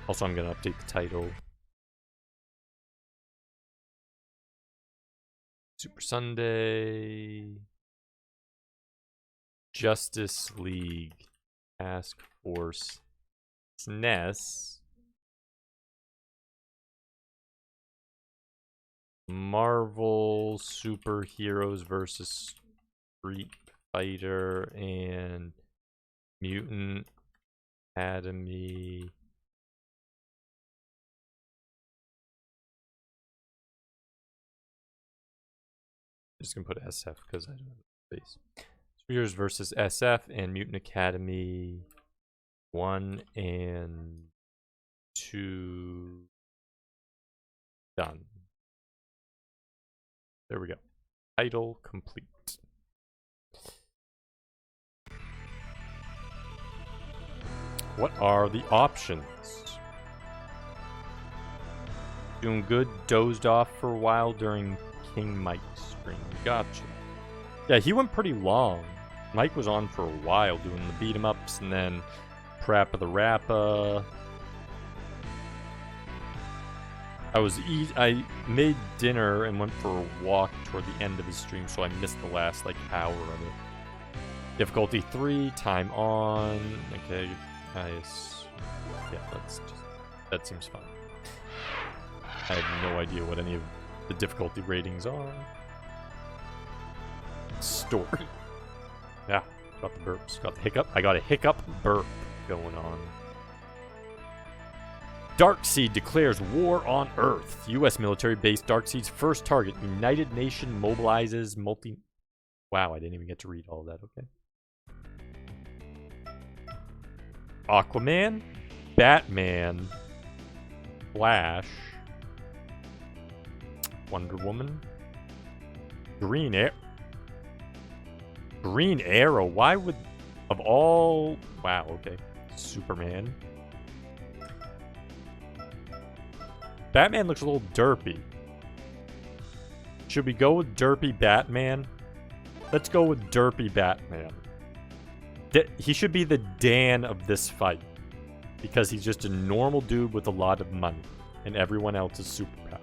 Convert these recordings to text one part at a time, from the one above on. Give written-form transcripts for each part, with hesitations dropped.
Also, I'm going to update the title. Super Sunday. Justice League. Task Force. SNES. Marvel Superheroes versus Street Fighter and Mutant Academy. I'm just gonna put SF because I don't have space. Superheroes versus SF and Mutant Academy 1 and 2 done. There we go. Title complete. What are the options? Doing good, dozed off for a while during King Mike's stream. Gotcha. Yeah, he went pretty long. Mike was on for a while doing the beat 'em ups and then Parappa the Rappa. I made dinner and went for a walk toward the end of his stream, so I missed the last like hour of it. Difficulty 3, time on. Okay, nice. Yeah, that seems fine. I have no idea what any of the difficulty ratings are. Story. Yeah, got the burps. Got the hiccup. I got a hiccup burp going on. Darkseid declares war on Earth. U.S. military base Darkseid's first target. United Nations mobilizes multi... Wow, I didn't even get to read all of that. Okay. Aquaman, Batman, Flash, Wonder Woman, Green Arrow. Why would... Of all... Wow, okay. Superman. Batman looks a little derpy. Should we go with derpy Batman? Let's go with derpy Batman. He should be the Dan of this fight. Because he's just a normal dude with a lot of money. And everyone else is superpowered.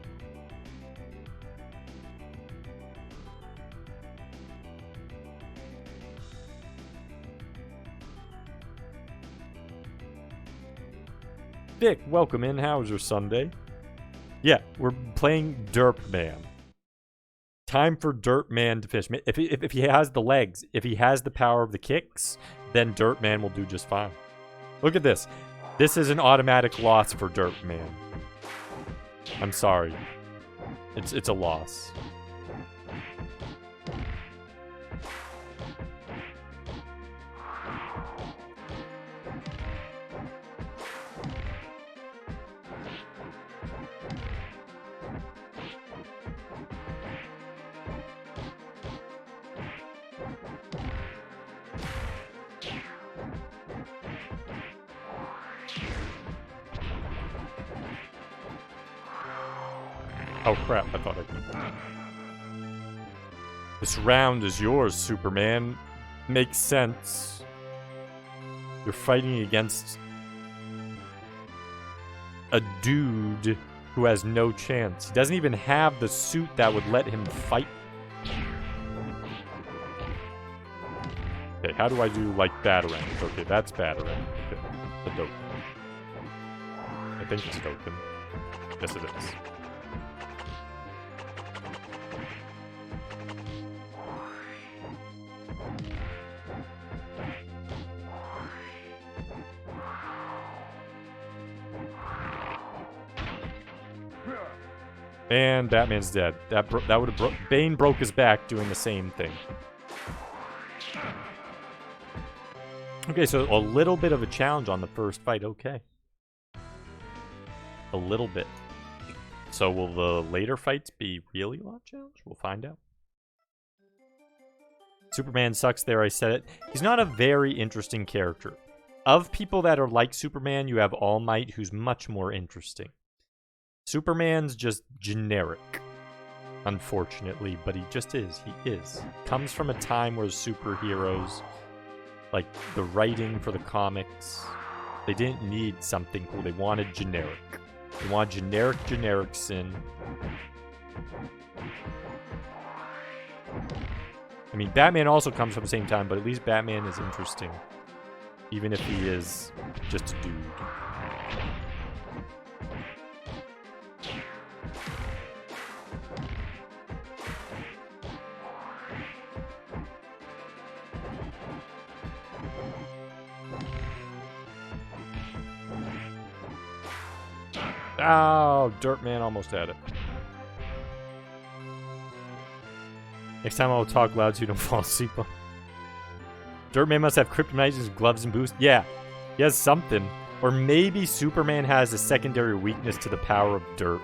Vic, welcome in. How was your Sunday? Yeah, we're playing Derp Man. Time for Derp Man to finish. If he has the legs, if he has the power of the kicks, then Derp Man will do just fine. Look at this. This is an automatic loss for Derp Man. I'm sorry. It's a loss. Oh crap, I thought I could. This round is yours, Superman. Makes sense. You're fighting against a dude who has no chance. He doesn't even have the suit that would let him fight. Okay, how do I do, like, Batarang? Okay, that's Batarang. Okay, the Dokkan. I think it's Dokkan. Yes, it is. And Batman's dead. That would have Bane broke his back doing the same thing. Okay, so a little bit of a challenge on the first fight. Okay. A little bit. So will the later fights be really a lot challenge? We'll find out. Superman sucks there, I said it. He's not a very interesting character. Of people that are like Superman, you have All Might, who's much more interesting. Superman's just generic, unfortunately, but he just is. He is. Comes from a time where superheroes, like the writing for the comics, They didn't need something cool. They wanted generic. They want generic sin. I mean, Batman also comes from the same time, but at least Batman is interesting. Even if he is just a dude. Oh, Dirtman almost had it. Next time I'll talk loud so you don't fall asleep. Dirtman must have kryptonite in his gloves and boots. Yeah, he has something. Or maybe Superman has a secondary weakness to the power of Derp.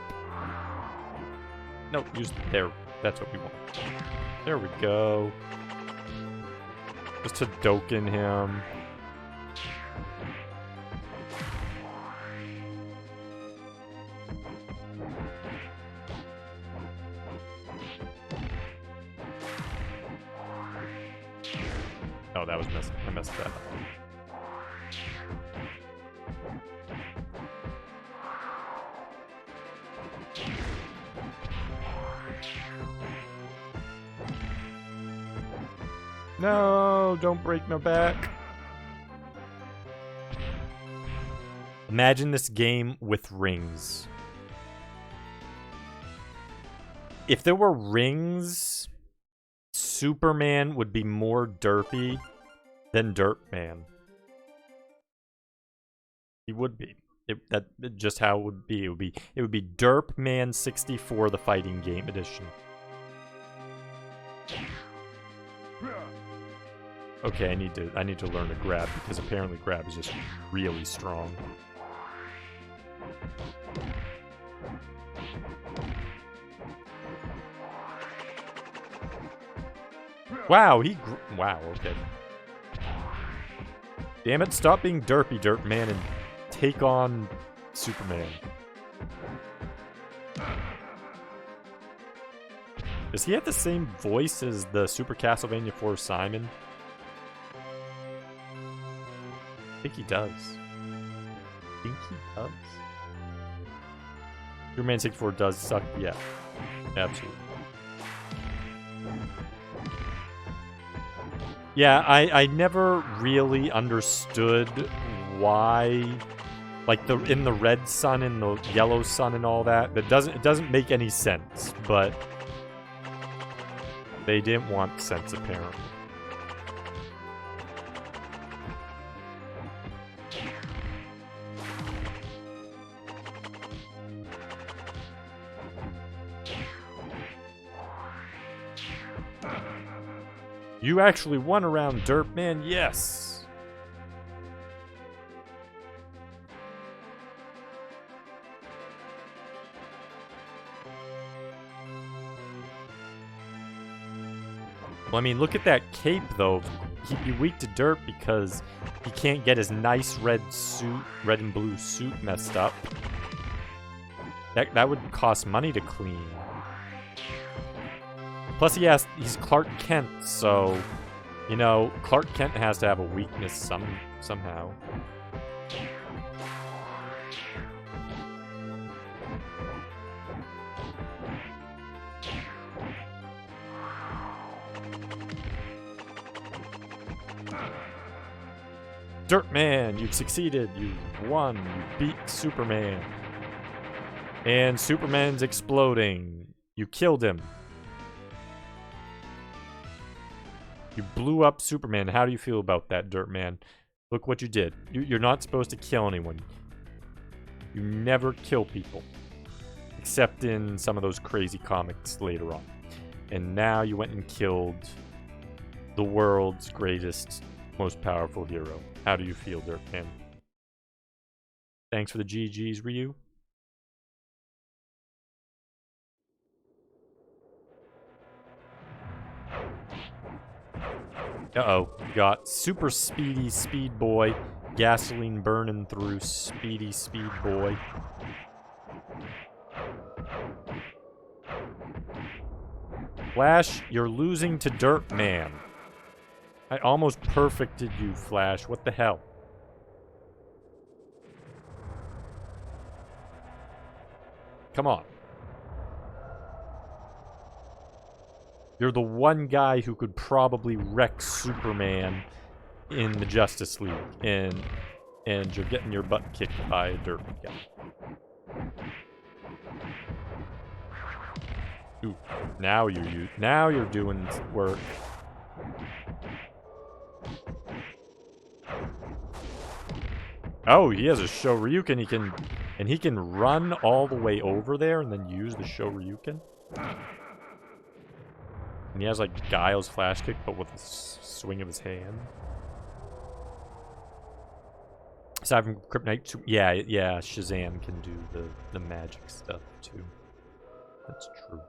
No, use there. That's what we want. There we go. Just to Doken him. Oh, that was messed. I messed that up. No, don't break my back. Imagine this game with rings. If there were rings, Superman would be more derpy than Dirtman. He would be. That's just how it would be. It would be Dirtman 64, the fighting game edition. Okay, I need to learn to grab because apparently grab is just really strong. Wow, wow, okay. Damn it, stop being derpy, Dirtman, and take on Superman. Does he have the same voice as the Super Castlevania 4 Simon? I think he does. Superman 64 does suck, yeah. Absolutely. Yeah, I never really understood why, like in the red sun and the yellow sun and all that. It doesn't make any sense, but they didn't want sense apparently. You actually won around Dirtman, yes! Well, I mean, look at that cape, though. He'd be weak to dirt because he can't get his nice red and blue suit messed up. That would cost money to clean. Plus, he's Clark Kent, so, you know, Clark Kent has to have a weakness somehow. Dirtman, you've succeeded. You've won. You beat Superman. And Superman's exploding. You killed him. You blew up Superman. How do you feel about that, Dirtman? Look what you did. You're not supposed to kill anyone. You never kill people. Except in some of those crazy comics later on. And now you went and killed the world's greatest, most powerful hero. How do you feel, Dirtman? Thanks for the GGs, Ryu. Uh-oh. Got super speedy Speed Boy. Gasoline burning through speedy Speed Boy. Flash, you're losing to Dirtman. I almost perfected you, Flash. What the hell? Come on. You're the one guy who could probably wreck Superman in the Justice League, and you're getting your butt kicked by a dirt guy. Ooh, now you're doing work. Oh, he has a Shoryuken. He can run all the way over there and then use the Shoryuken. And he has like Guile's flash kick, but with a swing of his hand. Aside from Kryptonite, yeah, Shazam can do the magic stuff too. That's true.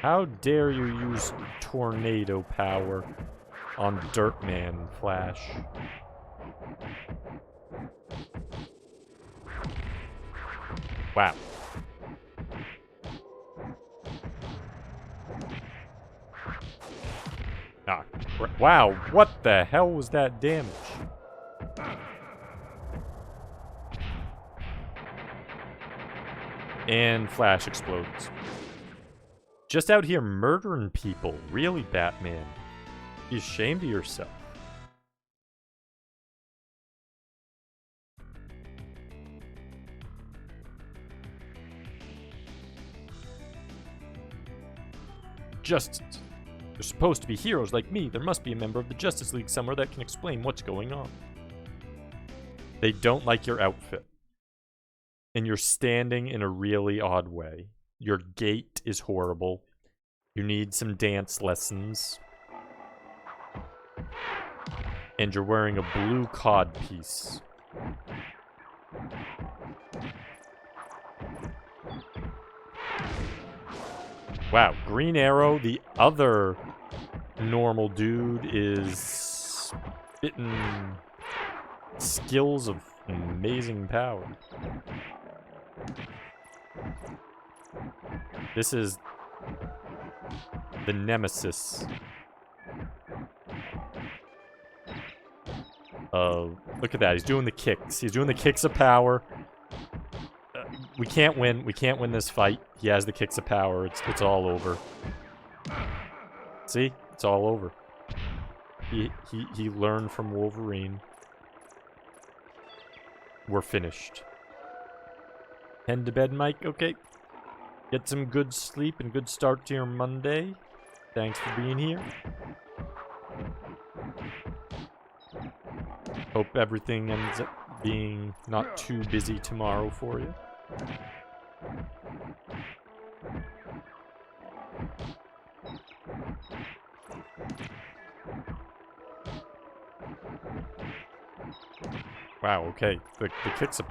How dare you use tornado power on Dirtman Flash? Wow. Ah, wow, what the hell was that damage? And Flash explodes. Just out here murdering people. Really, Batman? Be ashamed of yourself. Justice. They're supposed to be heroes like me. There must be a member of the Justice League somewhere that can explain what's going on. They don't like your outfit. And you're standing in a really odd way. Your gait is horrible. You need some dance lessons. And you're wearing a blue cod piece. Wow, Green Arrow, the other normal dude, is spitting skills of amazing power. This is the nemesis of... Look at that, he's doing the kicks. He's doing the kicks of power. We can't win. We can't win this fight. He has the kicks of power. It's all over. See? It's all over. He learned from Wolverine. We're finished. Head to bed, Mike? Okay. Get some good sleep and good start to your Monday. Thanks for being here. Hope everything ends up being not too busy tomorrow for you. Wow, okay. The kicks of...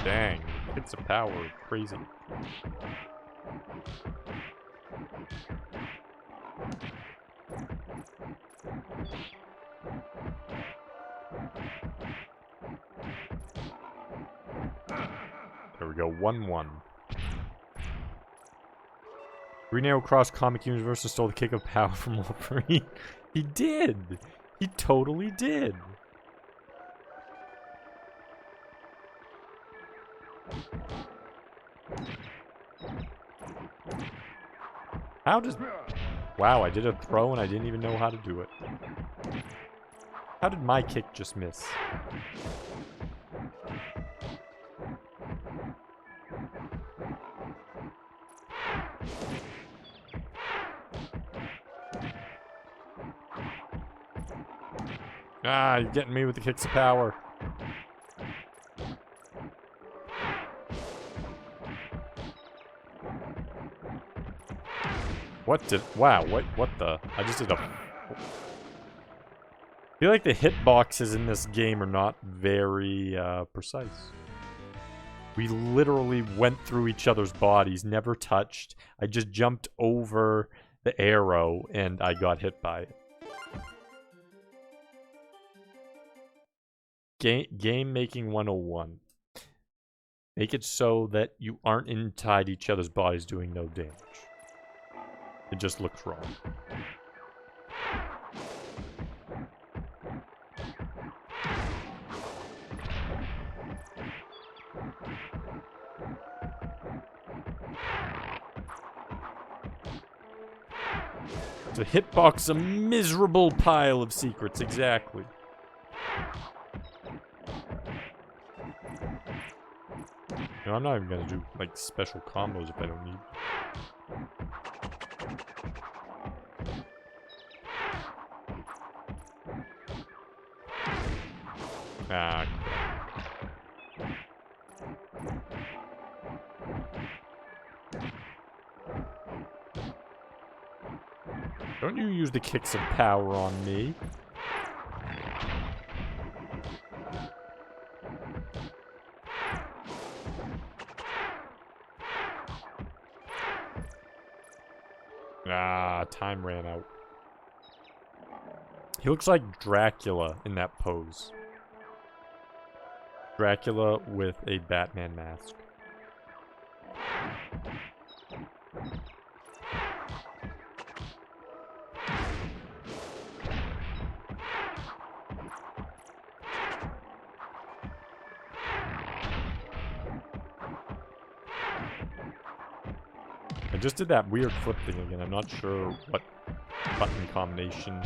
Dang. The kicks of power are crazy. There we go. 1-1. Green Arrow crossed Comic Universe and stole the kick of power from Wolverine. He did! He totally did! How does... Wow, I did a throw and I didn't even know how to do it. How did my kick just miss? Ah, you're getting me with the kicks of power. What did... Wow, what the... I just did a... I feel like the hitboxes in this game are not very, precise. We literally went through each other's bodies, never touched. I just jumped over the arrow, and I got hit by it. Game making 101. Make it so that you aren't inside each other's bodies doing no damage. It just looks wrong. The hitbox, a miserable pile of secrets, exactly. No, I'm not even gonna do, like, special combos if I don't need. Ah, crap. Don't you use the kicks of power on me. Ah, time ran out. He looks like Dracula in that pose. Dracula with a Batman mask. I just did that weird flip thing again. I'm not sure what button combination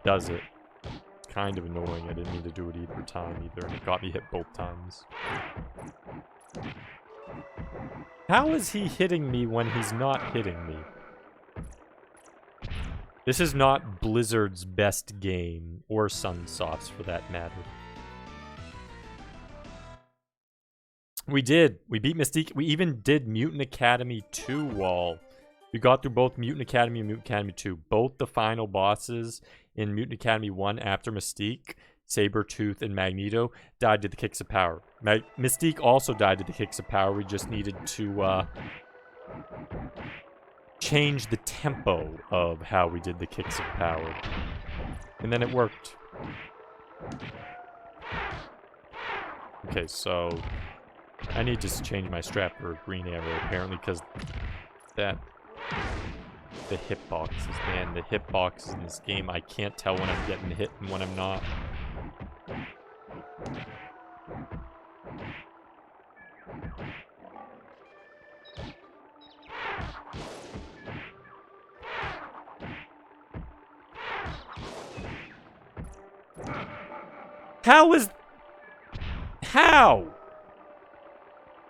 does it. It's kind of annoying. I didn't mean to do it either time either, and it got me hit both times. How is he hitting me when he's not hitting me? This is not Blizzard's best game, or Sunsoft's for that matter. We did. We beat Mystique. We even did Mutant Academy 2 wall. We got through both Mutant Academy and Mutant Academy 2. Both the final bosses in Mutant Academy 1 after Mystique, Sabretooth, and Magneto died to the kicks of power. Mystique also died to the kicks of power. We just needed to change the tempo of how we did the kicks of power. And then it worked. Okay, so I need to change my strat for Green Arrow, apparently, because that... The hitboxes, man. The hitboxes in this game, I can't tell when I'm getting hit and when I'm not. How is... How?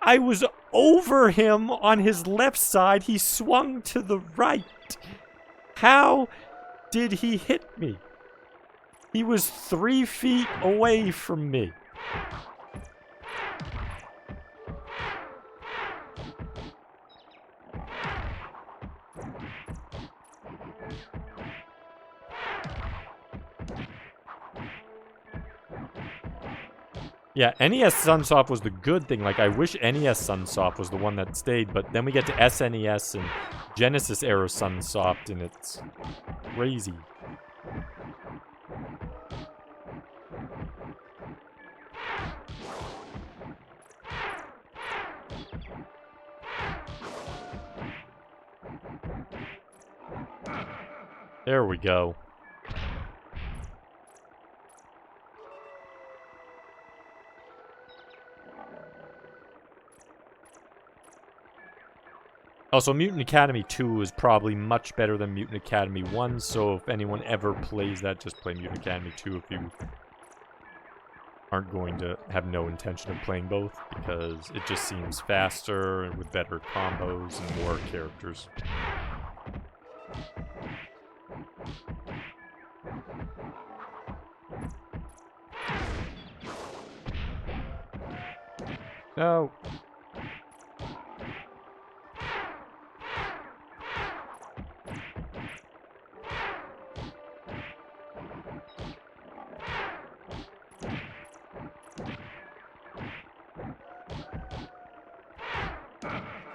I was over him on his left side. He swung to the right. How did he hit me? He was 3 feet away from me. Yeah, NES Sunsoft was the good thing. Like, I wish NES Sunsoft was the one that stayed, but then we get to SNES and Genesis era Sunsoft, and it's crazy. There we go. Also, Mutant Academy 2 is probably much better than Mutant Academy 1, so if anyone ever plays that, just play Mutant Academy 2 if you aren't going to have no intention of playing both, because it just seems faster and with better combos and more characters. No.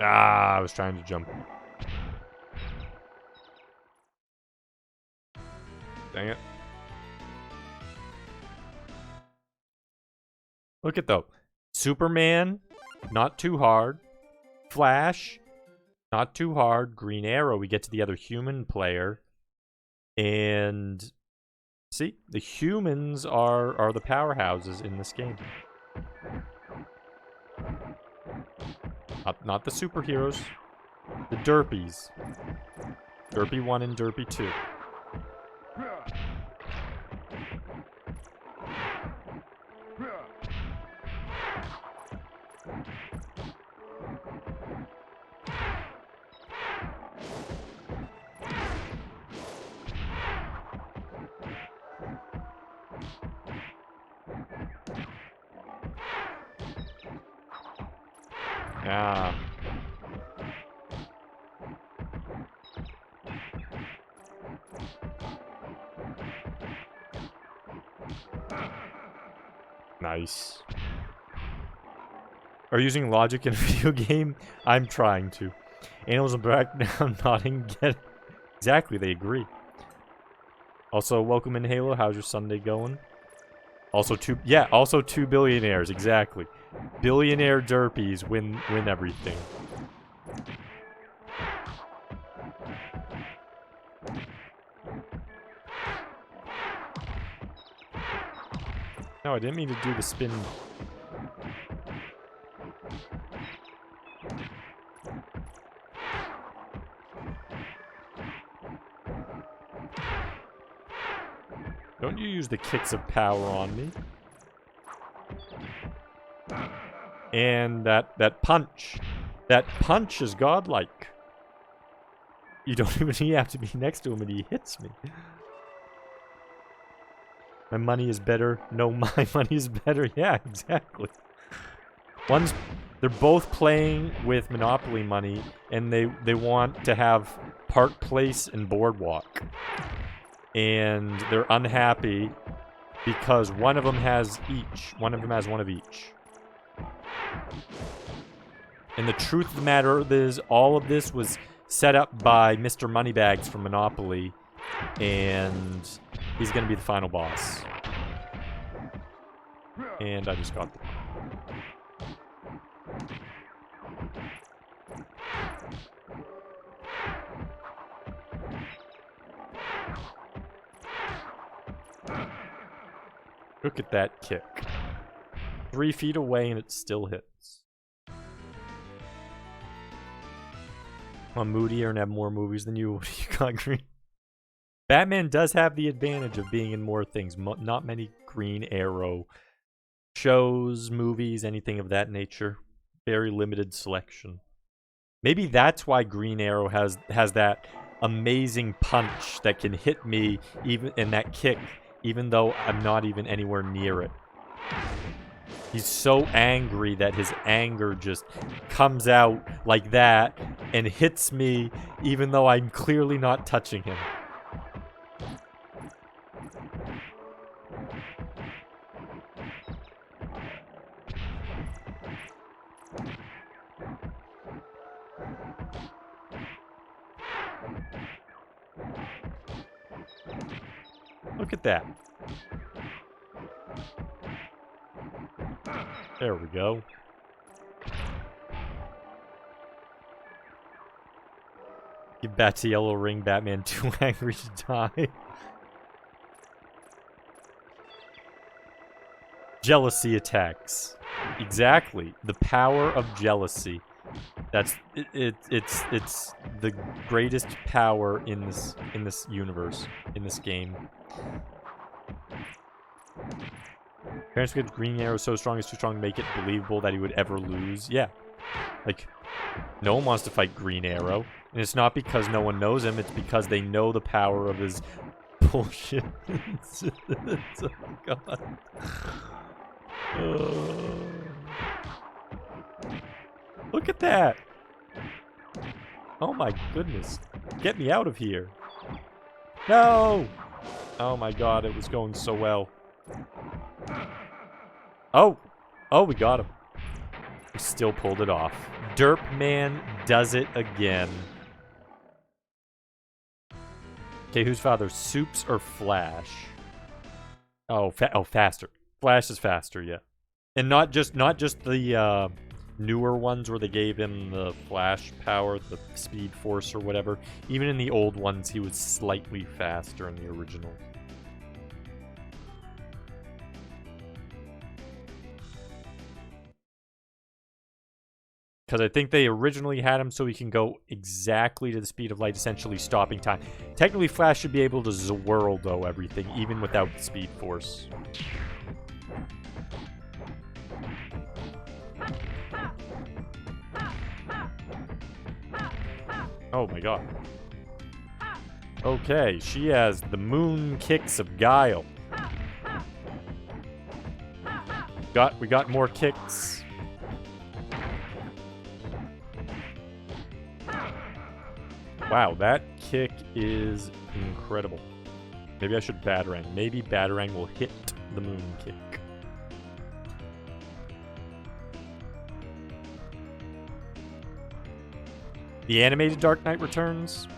Ah, I was trying to jump. Dang it. Look at though. Superman, not too hard. Flash, not too hard. Green Arrow, we get to the other human player. And see, the humans are the powerhouses in this game. Not the superheroes. The derpies. Derpy 1 and Derpy 2. Ah. Nice. Are you using logic in a video game? I'm trying to. Animals in background nodding. Get exactly, they agree. Also, welcome in Halo. How's your Sunday going? Also also 2 billionaires, exactly. Billionaire derpies win everything. No, I didn't mean to do the spin. Don't you use the kicks of power on me. And that punch. That punch is godlike. You don't even have to be next to him and he hits me. My money is better. No, my money is better. Yeah, exactly. They're both playing with Monopoly money, and they want to have Park Place and Boardwalk. And they're unhappy because one of them has each. One of them has one of each. And the truth of the matter is, all of this was set up by Mr. Moneybags from Monopoly, and he's going to be the final boss. And I just got the... Look at that kick. 3 feet away and it still hits. I'm moodier and have more movies than you. What do you got, Green? Batman does have the advantage of being in more things. Not many Green Arrow shows, movies, anything of that nature. Very limited selection. Maybe that's why Green Arrow has that amazing punch that can hit me, even in that kick, even though I'm not even anywhere near it. He's so angry that his anger just comes out like that and hits me even though I'm clearly not touching him. Look at that. There we go. Give back to Yellow Ring, Batman too angry to die. Jealousy attacks. Exactly. The power of jealousy. That's it's the greatest power in this universe, in this game. Parents get Green Arrow so strong, it's too strong to make it believable that he would ever lose. Yeah. Like, no one wants to fight Green Arrow. And it's not because no one knows him, it's because they know the power of his bullshit. Oh, God. Look at that. Oh my goodness. Get me out of here. No! Oh my God, it was going so well. Oh! Oh, we got him. We still pulled it off. Derp Man does it again. Okay, who's father? Soups or Flash? Oh, faster. Flash is faster, yeah. And not just the newer ones where they gave him the flash power, the speed force or whatever. Even in the old ones, he was slightly faster in the original. Because I think they originally had him so he can go exactly to the speed of light, essentially stopping time. Technically, Flash should be able to zwirl, though, everything, even without the speed force. Oh my god. Okay, she has the moon kicks of Guile. We got more kicks. Wow, that kick is incredible. Maybe I should Batarang. Maybe Batarang will hit the moon kick. The animated Dark Knight Returns.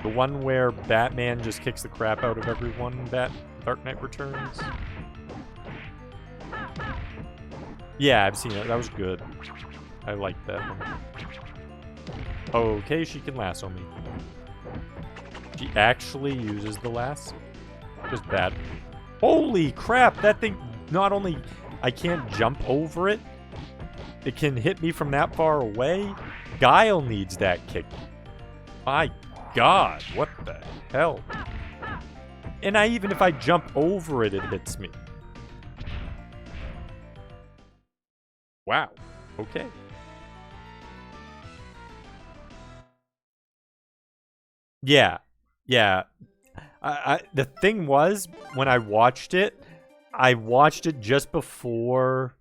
The one where Batman just kicks the crap out of everyone in Dark Knight Returns. Yeah, I've seen it. That was good. I like that one. Okay, she can lasso me. She actually uses the lasso. Just bad. Holy crap! That thing, not only I can't jump over it, it can hit me from that far away. Guile needs that kick. My god, what the hell? And even if I jump over it, it hits me. Wow. Okay. Yeah. Yeah. The thing was, when I watched it just before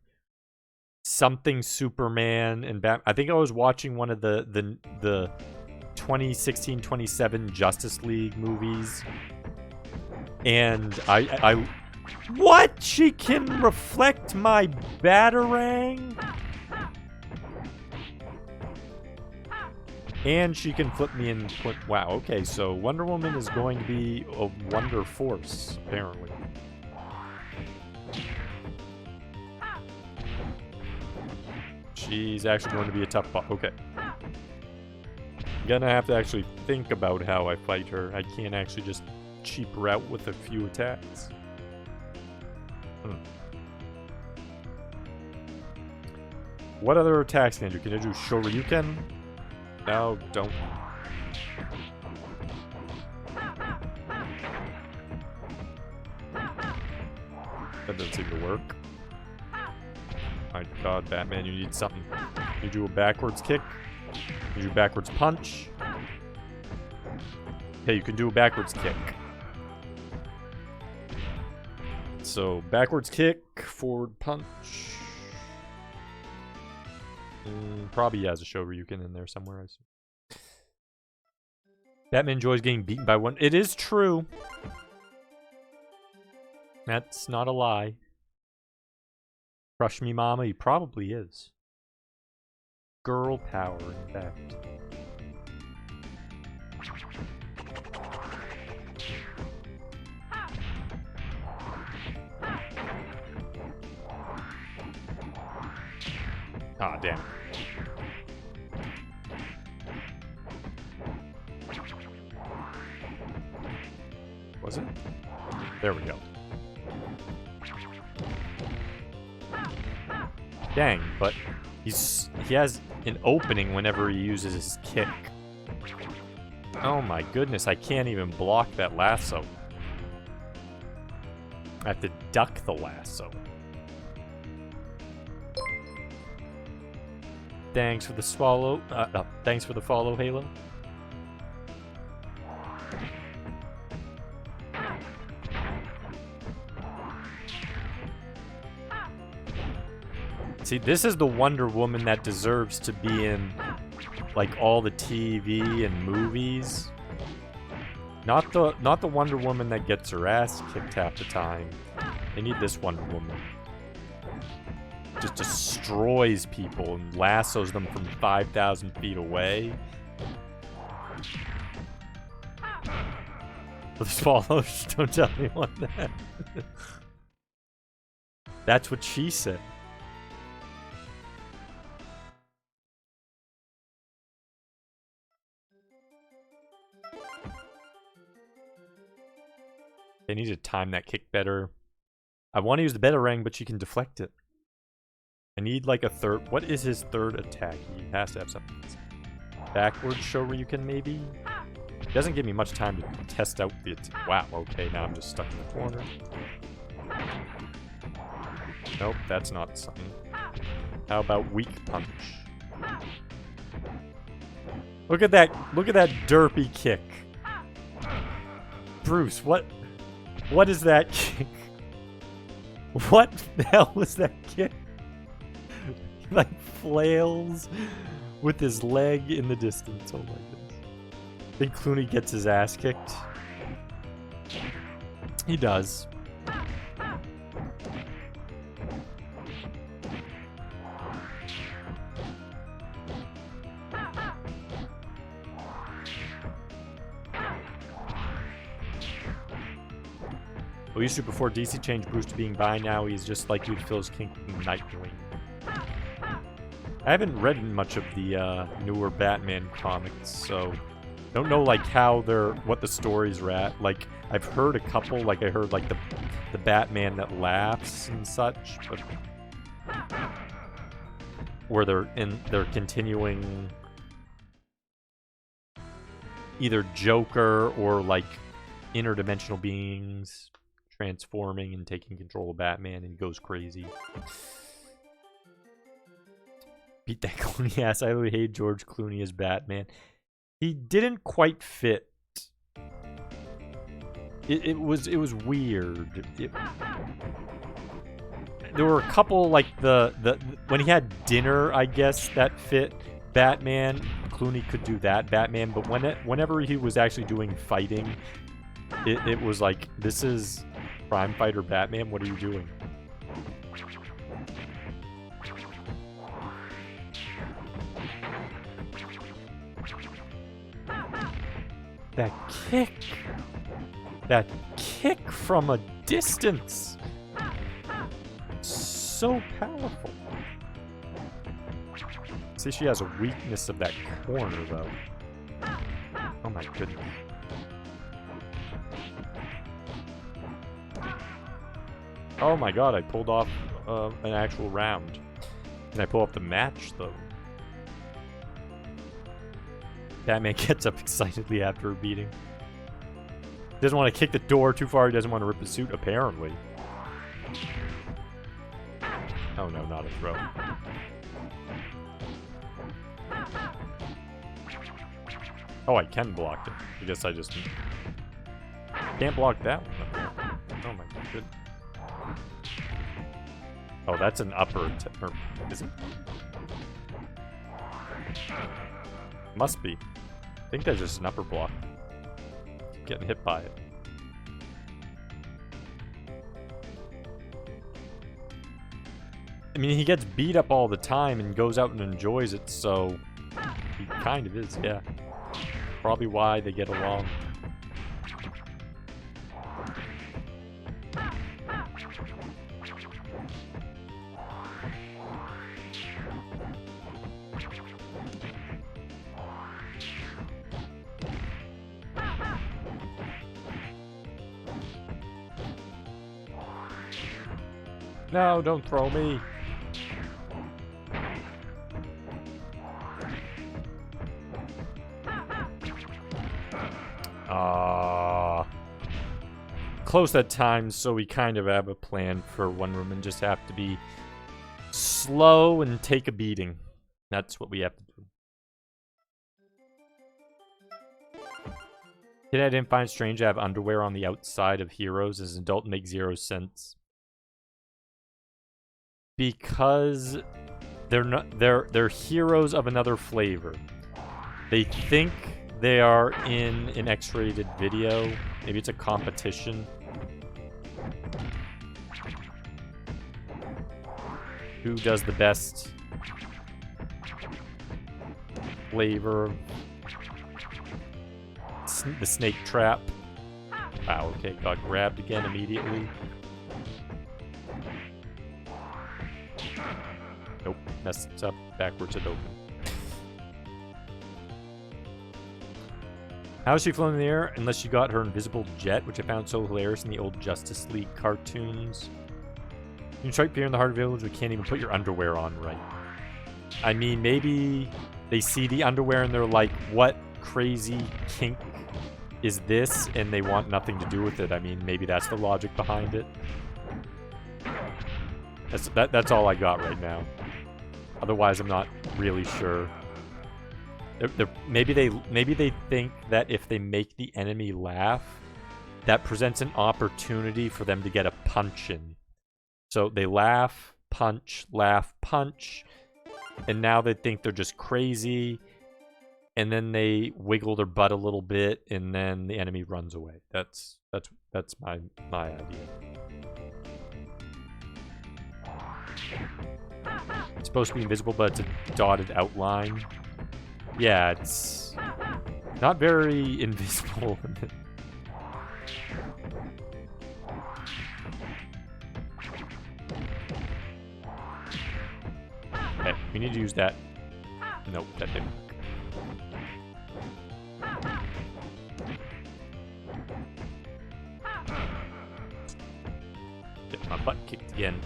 something Superman and Batman. I think I was watching one of the 2016-27 Justice League movies. And I what? She can reflect my Batarang? And she can flip me and put... Wow, okay, so Wonder Woman is going to be a Wonder Force, apparently. She's actually going to be a tough boss. Okay. I'm gonna have to actually think about how I fight her. I can't actually just cheap her out with a few attacks. What other attacks can I do? Can I do Shoryuken? No, don't. That doesn't seem to work. My god, Batman, you need something. You do a backwards kick. You do a backwards punch. Okay, you can do a backwards kick. So, backwards kick, forward punch. Probably has a Shoryuken in there somewhere, I assume. Batman enjoys getting beaten by one. It is true. That's not a lie. Crush me, mama. He probably is. Girl power, in fact. Ah, damn. Was it? There we go. Dang, but he has an opening whenever he uses his kick. Oh my goodness, I can't even block that lasso. I have to duck the lasso. Thanks for the swallow. Thanks for the follow, Halo. See, this is the Wonder Woman that deserves to be in, like, all the TV and movies. Not the Wonder Woman that gets her ass kicked half the time. They need this Wonder Woman. Just destroys people and lassos them from 5,000 feet away. The swallows, don't tell anyone that. That's what she said. They need to time that kick better. I want to use the Betarang, but she can deflect it. I need like a third. What is his third attack? He has to have something. Backward Shoryuken, maybe? It doesn't give me much time to test out the attack. Wow, okay, now I'm just stuck in the corner. Nope, that's not something. How about weak punch? Look at that derpy kick. Bruce, what is that kick? What the hell was that kick? He like flails with his leg in the distance. Oh my goodness. I think Clooney gets his ass kicked. He does. We used to before DC changed Bruce to being bi. Now he's just like you to fill his kink with Nightwing. I haven't read much of the newer Batman comics, so don't know like how what the stories are at. Like I've heard a couple, like I heard like the Batman that laughs and such, but where they're continuing either Joker or like interdimensional beings transforming and taking control of Batman, and he goes crazy. Beat that Clooney ass. I really hate George Clooney as Batman. He didn't quite fit. It was weird. There were a couple like the when he had dinner, I guess, that fit Batman. Clooney could do that Batman, but whenever he was actually doing fighting, it was like, this is Crime Fighter Batman, what are you doing? That kick from a distance. So powerful. See, she has a weakness of that corner, though. Oh my goodness. Oh my god, I pulled off an actual round. Can I pull off the match, though? Batman gets up excitedly after a beating. He doesn't want to kick the door too far. He doesn't want to rip his suit, apparently. Oh no, not a throw. Oh, I can block it. I guess I just can't block that one. Oh my goodness. Oh, that's an upper, or is it? Must be. I think that's just an upper block. Getting hit by it. I mean, he gets beat up all the time and goes out and enjoys it, so he kind of is, yeah. Probably why they get along. No, don't throw me. Close at times, so we kind of have a plan for One Room and just have to be slow and take a beating. That's what we have to do. Did I didn't find it strange to have underwear on the outside of heroes as an adult makes zero sense. Because they're heroes of another flavor. They think they are in an X-rated video. Maybe it's a competition. Who does the best flavor? The snake trap. Wow, okay, got grabbed again immediately. messed up backwards it open. How is she flown in the air unless she got her invisible jet, which I found so hilarious in the old Justice League cartoons? You can strike fear in the heart of village, but can't even put your underwear on right. I mean, maybe they see the underwear and they're like, what crazy kink is this? And they want nothing to do with it. I mean, maybe that's the logic behind it. That's all I got right now. Otherwise, I'm not really sure. Maybe they think that if they make the enemy laugh, that presents an opportunity for them to get a punch in. So they laugh, punch, and now they think they're just crazy, and then they wiggle their butt a little bit, and then the enemy runs away. That's my idea. It's supposed to be invisible, but it's a dotted outline. Yeah, it's not very invisible. Okay, we need to use that. Nope, that didn't work. Get my butt kicked again.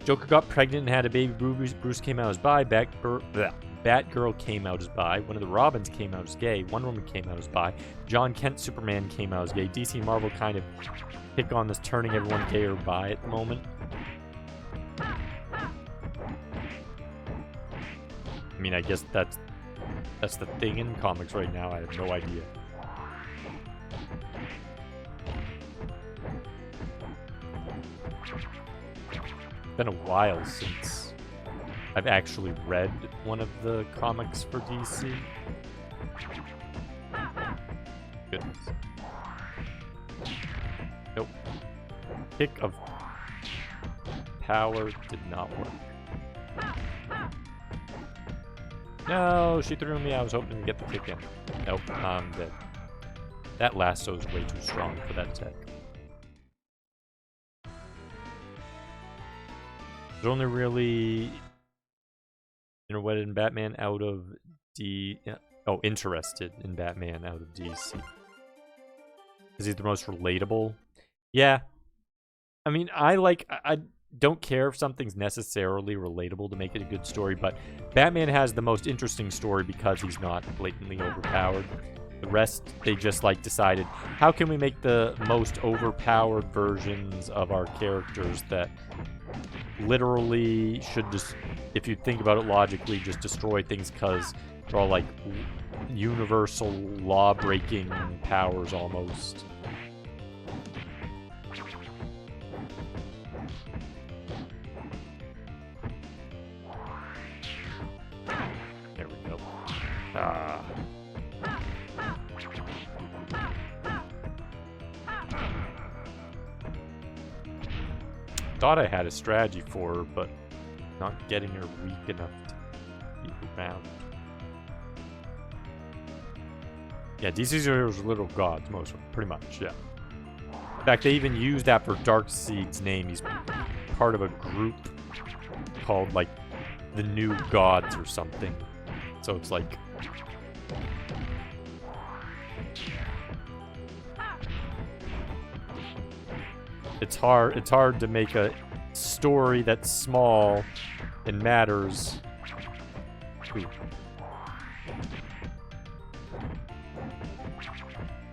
Joker got pregnant and had a baby. Bruce came out as bi. Batgirl came out as bi. One of the Robins came out as gay. Wonder Woman came out as bi. John Kent Superman came out as gay. DC and Marvel kind of pick on this turning everyone gay or bi at the moment. I mean, I guess that's the thing in comics right now. I have no idea. It's been a while since I've actually read one of the comics for DC. Goodness. Nope. Kick of power did not work. No, she threw me. I was hoping to get the kick in. Nope, I'm dead. That lasso is way too strong for that tech. There's only really interested in Batman out of interested in Batman out of DC. Is he the most relatable? Yeah. I mean, I don't care if something's necessarily relatable to make it a good story, but Batman has the most interesting story because he's not blatantly overpowered. The rest, they just decided, how can we make the most overpowered versions of our characters that literally should just, if you think about it logically, just destroy things because they're all universal law-breaking powers almost. There we go. Ah. Thought I had a strategy for her, but not getting her weak enough to be around. Yeah, DC's heroes are little gods, most of them, pretty much, yeah. In fact, they even use that for Darkseid's name. He's part of a group called, the New Gods or something. So it's It's hard to make a story that's small and matters. Ooh.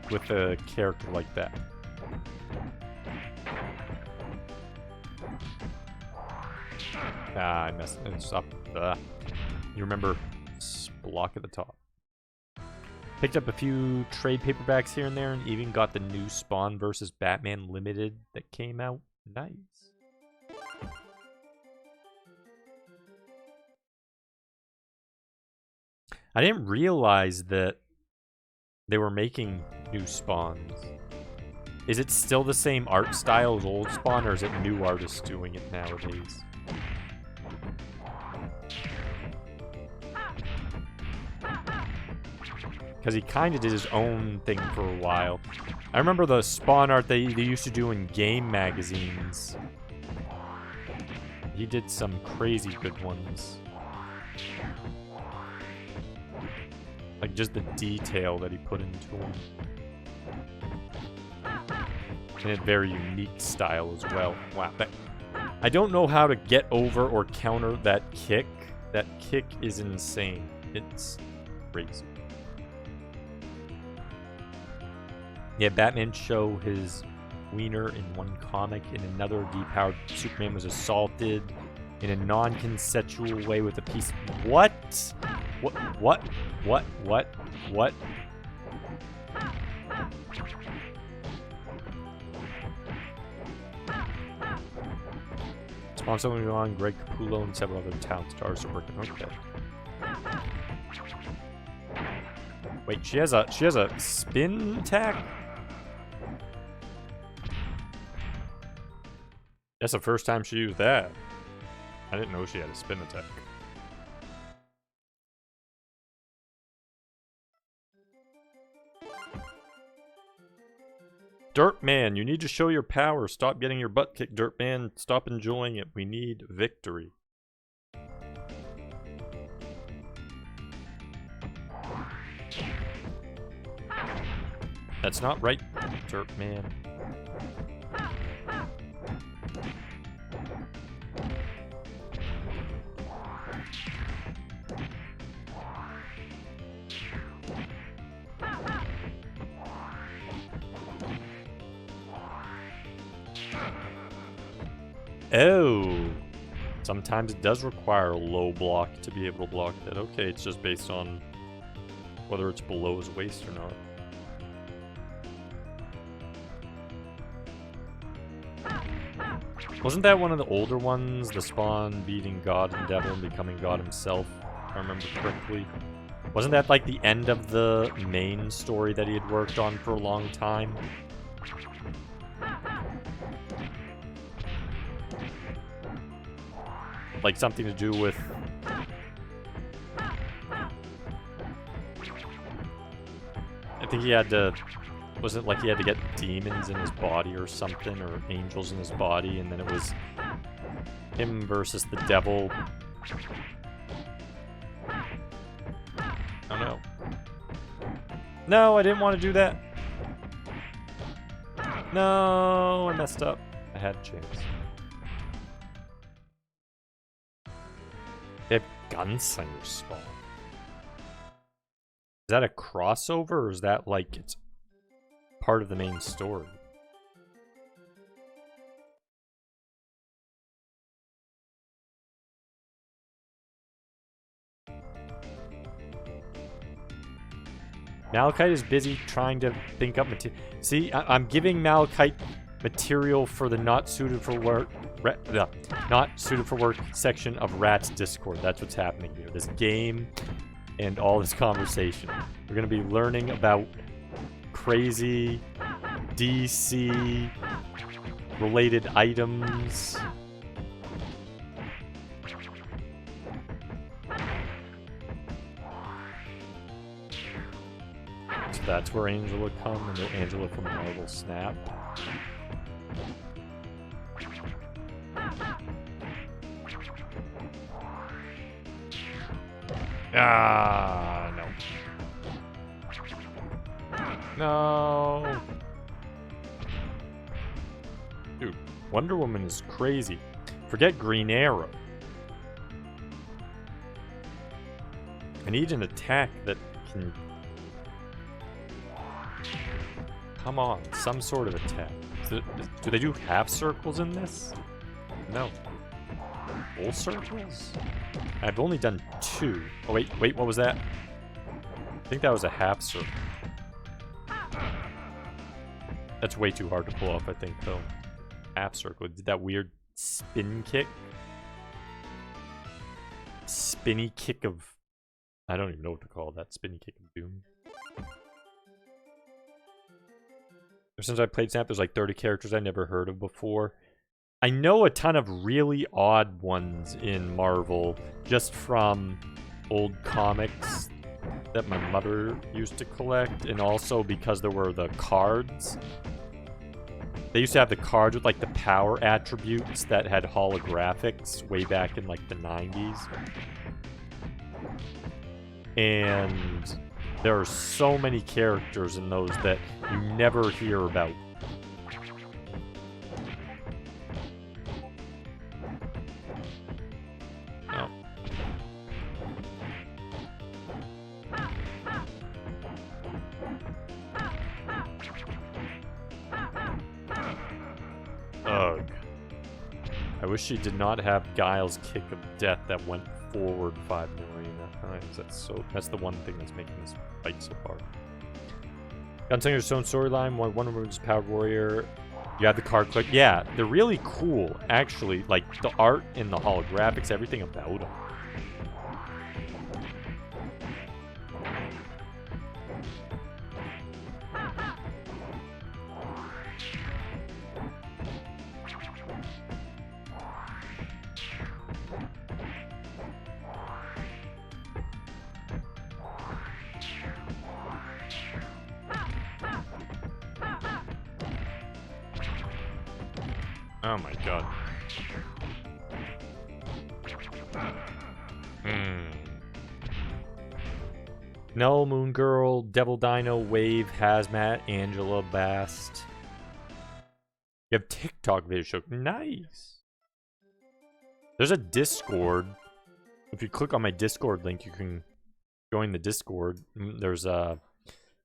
With a character like that. Ah, I messed this up. You remember, block at the top. Picked up a few trade paperbacks here and there, and even got the new Spawn vs. Batman Limited that came out. Nice. I didn't realize that they were making new Spawns. Is it still the same art style as old Spawn, or is it new artists doing it nowadays? Because he kind of did his own thing for a while. I remember the Spawn art they used to do in game magazines. He did some crazy good ones. Like, just the detail that he put into them. And a very unique style as well. Wow. I don't know how to get over or counter that kick. That kick is insane. It's crazy. Yeah, Batman show his wiener in one comic. In another, depowered Superman was assaulted in a non-consensual way with a piece. What? What? Spawn someone on Greg Capullo and several other talent stars are working. Okay. Wait, she has a spin attack? That's the first time she used that. I didn't know she had a spin attack. Dirt Man, you need to show your power. Stop getting your butt kicked, Dirt Man. Stop enjoying it. We need victory. That's not right, Dirt Man. Oh, sometimes it does require a low block to be able to block that. Okay, it's just based on whether it's below his waist or not. Wasn't that one of the older ones? The Spawn beating God and Devil and becoming God himself, if I remember correctly. Wasn't that like the end of the main story that he had worked on for a long time? Like something to do with... I think he had to... Was it like he had to get demons in his body or something, or angels in his body, and then it was him versus the devil? I don't know. No, I didn't want to do that. No, I messed up. I had a chance. They have Gunslinger Spawn. Is that a crossover, or is that like it's part of the main story? Malachite is busy trying to think up material. See, I'm giving Malachite material for the not suited for work section of Rat's Discord. That's what's happening here. This game and all this conversation. We're going to be learning about crazy DC related items. So that's where Angela come, and Angela from Marvel Snap. Ah, no. No. Dude, Wonder Woman is crazy. Forget Green Arrow. I need an attack that can... Come on, some sort of attack. Do they do half circles in this? No. Full circles? I've only done 2. Oh, wait, what was that? I think that was a half circle. That's way too hard to pull off, I think, though. Half circle. Did that weird spin kick? Spinny kick of... I don't even know what to call that. Spinny kick of doom. Ever since I played Snap, there's like 30 characters I never heard of before. I know a ton of really odd ones in Marvel, just from old comics that my mother used to collect, and also because there were the cards. They used to have the cards with like the power attributes that had holographics way back in like the 90s. And there are so many characters in those that you never hear about. Oh. Ugh. I wish she did not have Guile's kick of death that went forward 5 million times. That's the one thing that's making this fight so hard. Gunslinger's own storyline, Wonder Woman's Powered Warrior. You have the card click. Yeah, they're really cool, actually. Like, the art and the holographics, everything about them. Oh my god. Null, Moon Girl, Devil Dino, Wave, Hazmat, Angela, Bast. You have TikTok video show. Nice. There's a Discord. If you click on my Discord link, you can join the Discord. There's a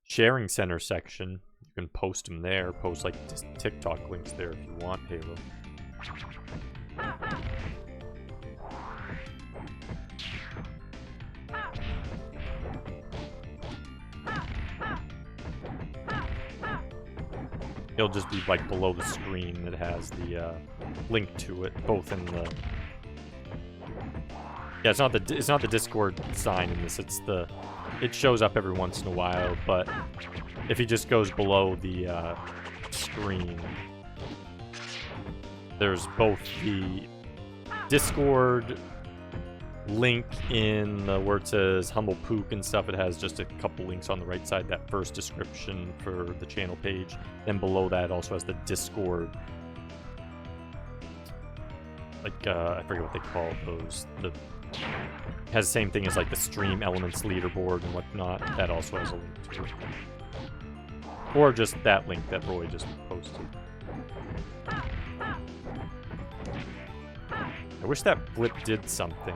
sharing center section. You can post them there. Post like TikTok links there if you want, Halo. It'll just be like below the screen that has the link to it, both in the. Yeah, it's not the Discord sign in this. It's the. It shows up every once in a while, but if he just goes below the screen, there's both the Discord link in where it says Humble Pook and stuff. It has just a couple links on the right side, that first description for the channel page. Then below that also has the Discord. Like, I forget what they call those. Has the same thing as like the Stream Elements leaderboard and whatnot. That also has a link to it. Or just that link that Roy just posted. I wish that flip did something.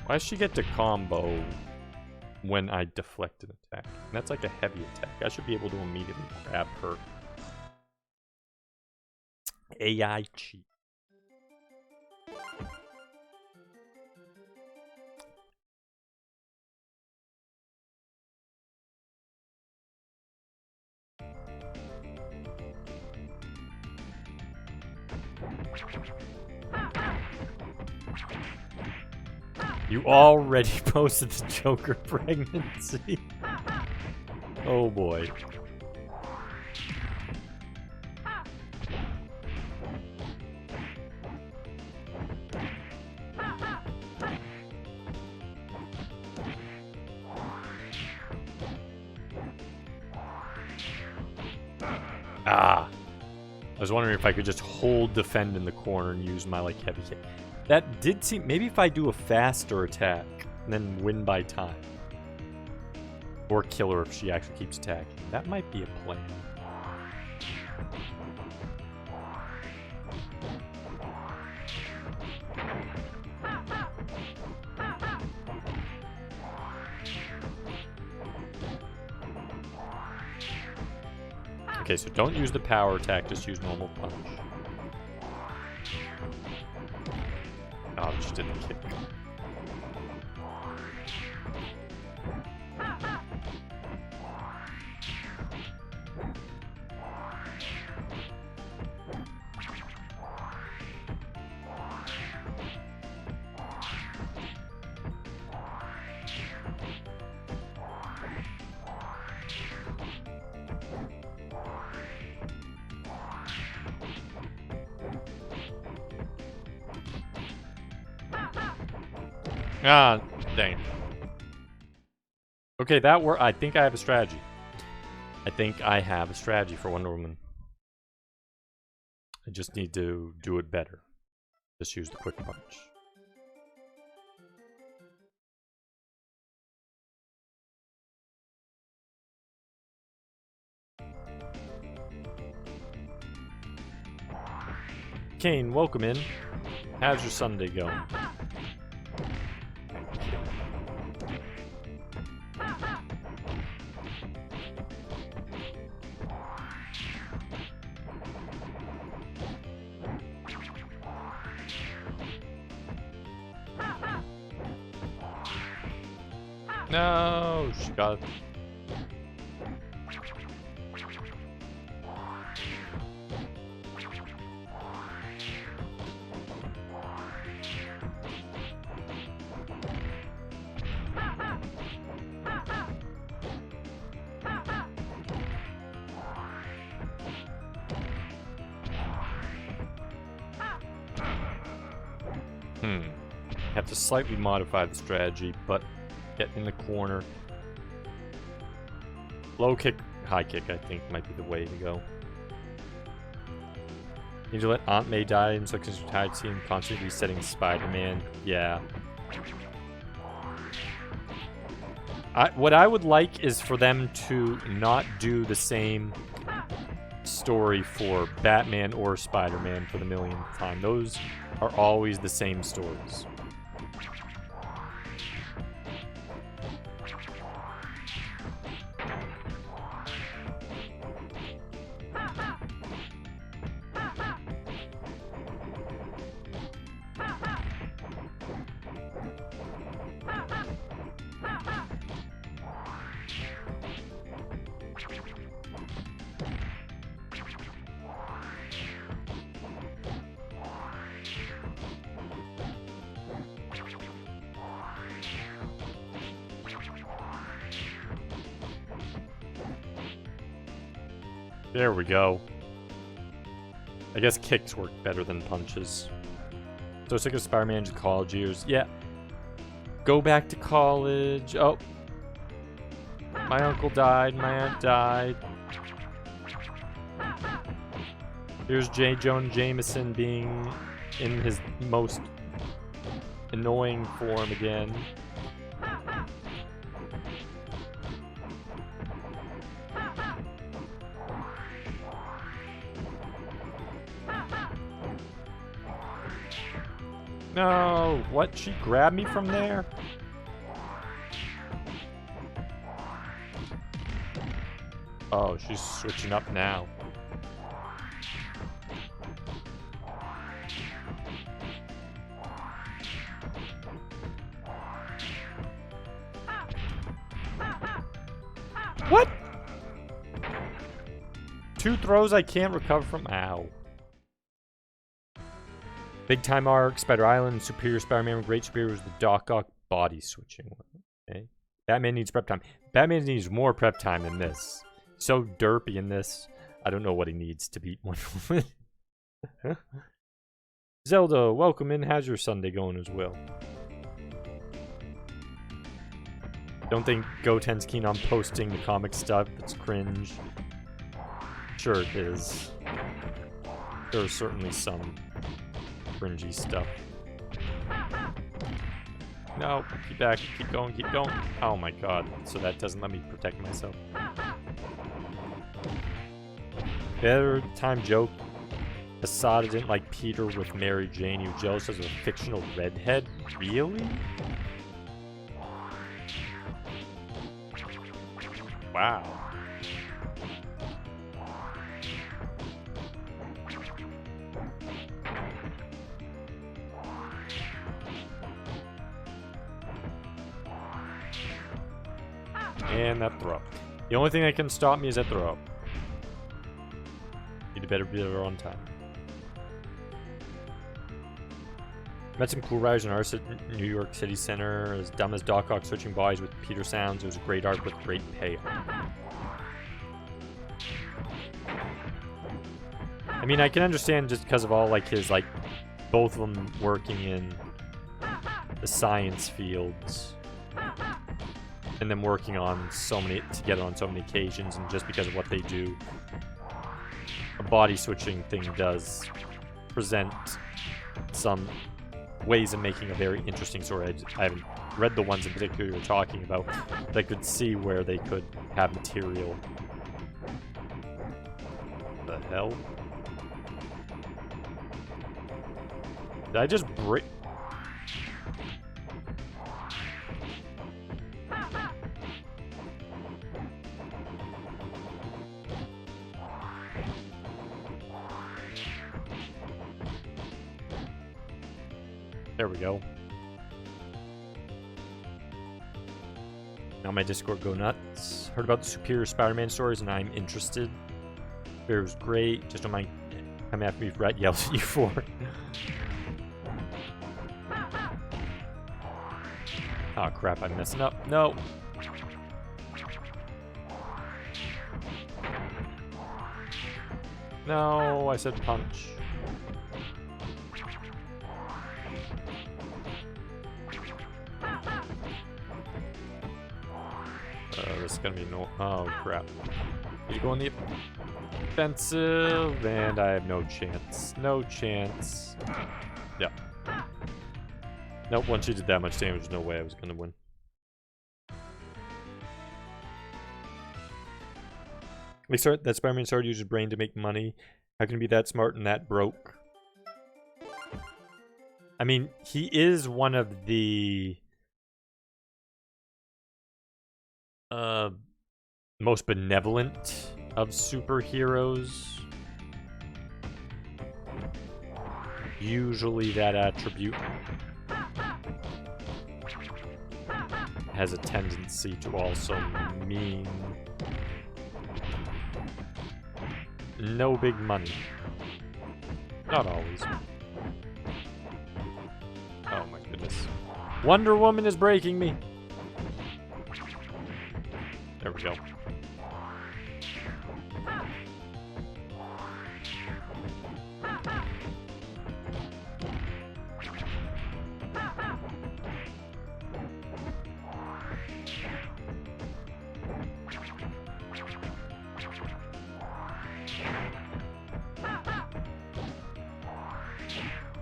Why does she get to combo when I deflect an attack? And that's like a heavy attack. I should be able to immediately grab her. AI cheat. You already posted the Joker pregnancy. Oh boy. Ah. I was wondering if I could just hold defend in the corner and use my like heavy hit. That did seem, maybe if I do a faster attack and then win by time. Or kill her if she actually keeps attacking. That might be a plan. Okay, so don't use the power attack, just use normal punch. Oh, just didn't kick. Ah, dang. Okay, that worked. I think I have a strategy. I think I have a strategy for Wonder Woman. I just need to do it better. Just use the quick punch. Kane, welcome in. How's your Sunday going? No, she got... Have to slightly modify the strategy, but get in the corner. Low kick, high kick, I think, might be the way to go. Need to let Aunt May die in Success Tide Scene, constantly resetting Spider-Man. Yeah. What I would like is for them to not do the same story for Batman or Spider-Man for the millionth time. Those are always the same stories. There we go. I guess kicks work better than punches. So sick of Spider-Man's college years. Yeah. Go back to college. Oh. My uncle died. My aunt died. Here's J. Jonah Jameson being in his most annoying form again. No, what? She grabbed me from there? Oh, she's switching up now. What? Two throws I can't recover from? Ow. Big time arc, Spider Island, Superior Spider-Man, Great Superior was the Doc Ock body switching one. Okay. Batman needs prep time. Batman needs more prep time than this. So derpy in this. I don't know what he needs to beat Wonder Woman. Zelda, welcome in. How's your Sunday going as well? Don't think Goten's keen on posting the comic stuff. It's cringe. Sure it is. There's certainly some cringy stuff. No, keep back, keep going, keep going. Oh my god, so that doesn't let me protect myself. Better time joke. Asada didn't like Peter with Mary Jane. You jealous as a fictional redhead? Really? Wow. And that throw. The only thing that can stop me is that throw. Need to better be there on time. Met some cool writers and artists at New York City Center. As dumb as Doc Ock switching bodies with Peter sounds. It was great art with great payoff. I mean, I can understand just because of all like his like both of them working in the science fields, and then working on so many together on so many occasions, and just because of what they do, a body switching thing does present some ways of making a very interesting story. I haven't read the ones in particular you're talking about, but I could see where they could have material. The hell? Did I just break? There we go. Now my Discord go nuts. Heard about the Superior Spider-Man stories and I'm interested. It was great. Just don't mind coming after me. Rat yells at you for. Oh crap, I'm messing up. No. No, I said punch. This is gonna be no. Oh crap. Need to go on the offensive, and I have no chance. No chance. Yeah. Nope, once you did that much damage, there's no way I was gonna win. That Spider-Man started to use his brain to make money. How can he be that smart and that broke? I mean, he is one of the most benevolent of superheroes. Usually that attribute has a tendency to also mean no big money. Not always. Oh my goodness. Wonder Woman is breaking me. There we go.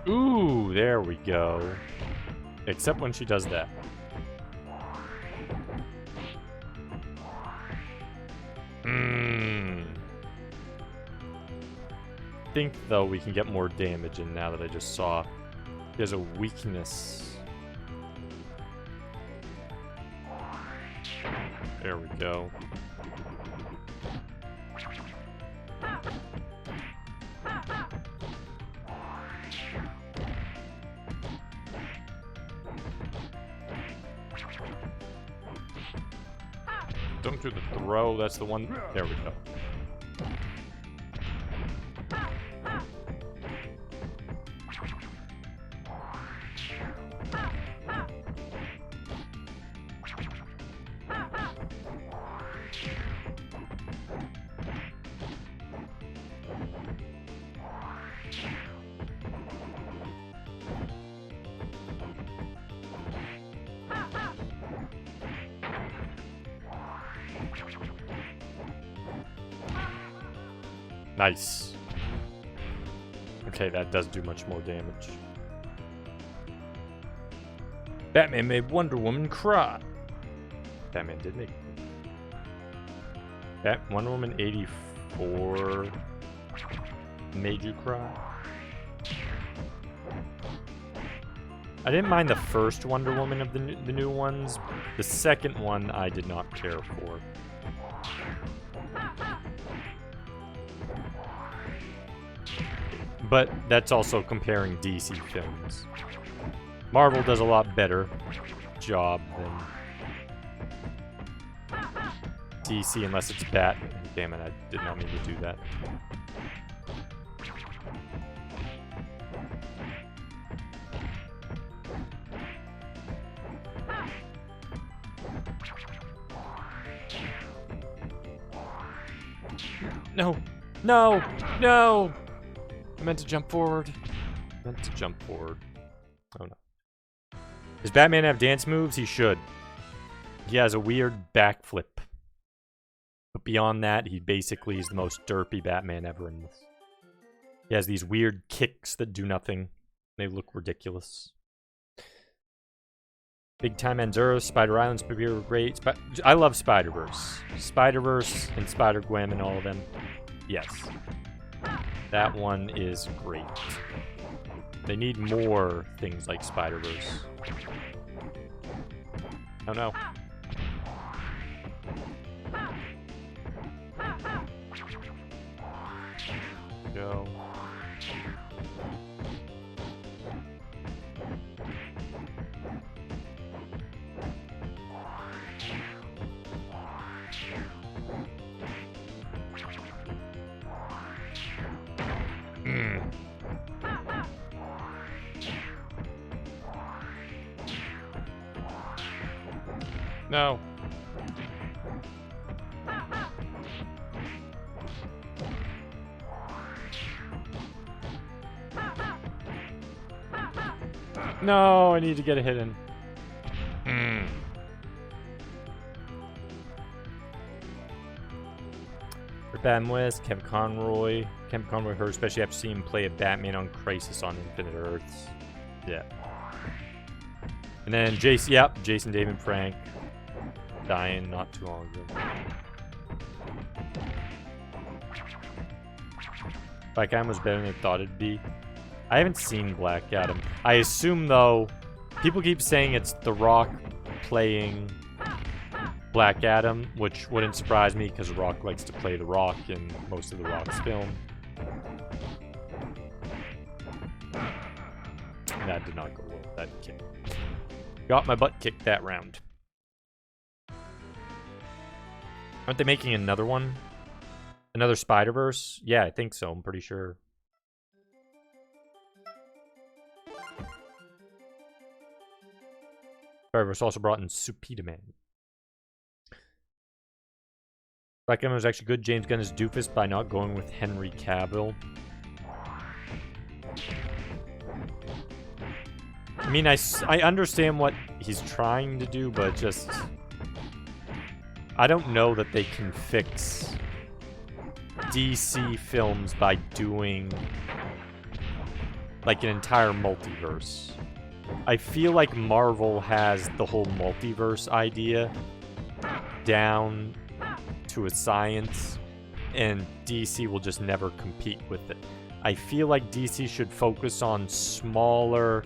Ooh, there we go. Except when she does that. I think, though, we can get more damage in now that I just saw there's a weakness. There we go. Don't do the throw, that's the one. There we go. Nice. Okay, that does do much more damage. Batman made Wonder Woman cry. Batman did make Wonder Woman 84 made you cry. I didn't mind the first Wonder Woman of the new ones. The second one I did not care for. But that's also comparing DC films. Marvel does a lot better job than DC, unless it's Batman. Damn it, I did not mean to do that. No! No! No! I meant to jump forward. Oh no. Does Batman have dance moves? He should. He has a weird backflip. But beyond that, he basically is the most derpy Batman ever in this. He has these weird kicks that do nothing. They look ridiculous. Big Time Ends Earth, Spider Island, Superior were great. I love Spider-Verse. Spider-Verse and Spider-Gwen and all of them. Yes. That one is great. They need more things like Spider-Verse. Oh no. Go. No. No, I need to get a hit in. Batman West, Kevin Conroy. Kevin Conroy heard, especially after seeing him play a Batman on Crisis on Infinite Earths. Yeah. And then Jason, yep, Jason David Frank. Dying not too long ago. Black Adam was better than I thought it'd be. I haven't seen Black Adam. I assume, though, people keep saying it's The Rock playing Black Adam, which wouldn't surprise me because The Rock likes to play The Rock in most of The Rock's film. That did not go well, that kick. Got my butt kicked that round. Aren't they making another one? Another Spider-Verse? Yeah, I think so. I'm pretty sure. Spider-Verse also brought in Superman. Black Adam was actually good. James Gunn is doofus by not going with Henry Cavill. I mean, I understand what he's trying to do, but just... I don't know that they can fix DC films by doing like an entire multiverse. I feel like Marvel has the whole multiverse idea down to a science, and DC will just never compete with it. I feel like DC should focus on smaller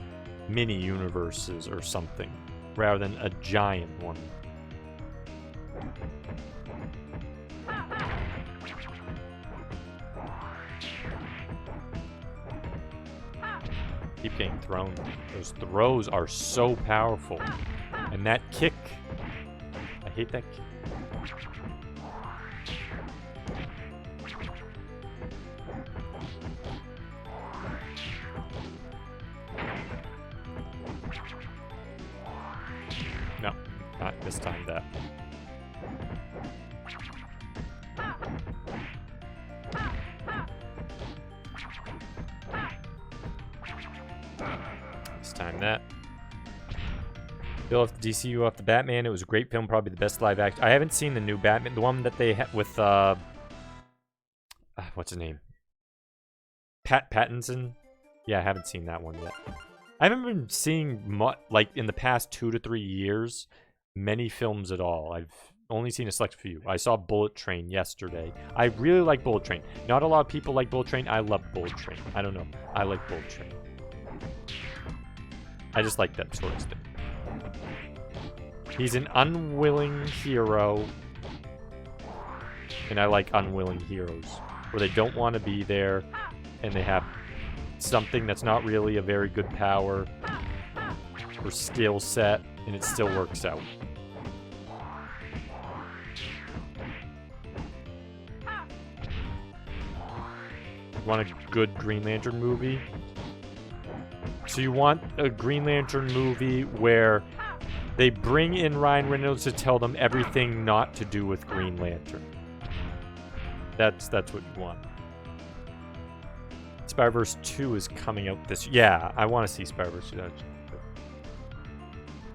mini-universes or something, rather than a giant one. Keep getting thrown. Those throws are so powerful. And that kick. I hate that kick. No, not this time that. Time that. Bill off the DCU off the Batman. It was a great film, probably the best live action. I haven't seen the new Batman, the one that they had with what's his name? Pattinson. Yeah, I haven't seen that one yet. I haven't been seeing like in the past 2 to 3 years many films at all. I've only seen a select few. I saw Bullet Train yesterday. I really like Bullet Train. Not a lot of people like Bullet Train. I love Bullet Train. I don't know. I like Bullet Train. I just like that sort of thing. He's an unwilling hero. And I like unwilling heroes. Where they don't want to be there. And they have something that's not really a very good power. Or skill set. And it still works out. You want a good Green Lantern movie? So you want a Green Lantern movie where they bring in Ryan Reynolds to tell them everything not to do with Green Lantern. That's what you want. Spider-Verse 2 is coming out this year. Yeah, I want to see Spider-Verse 2.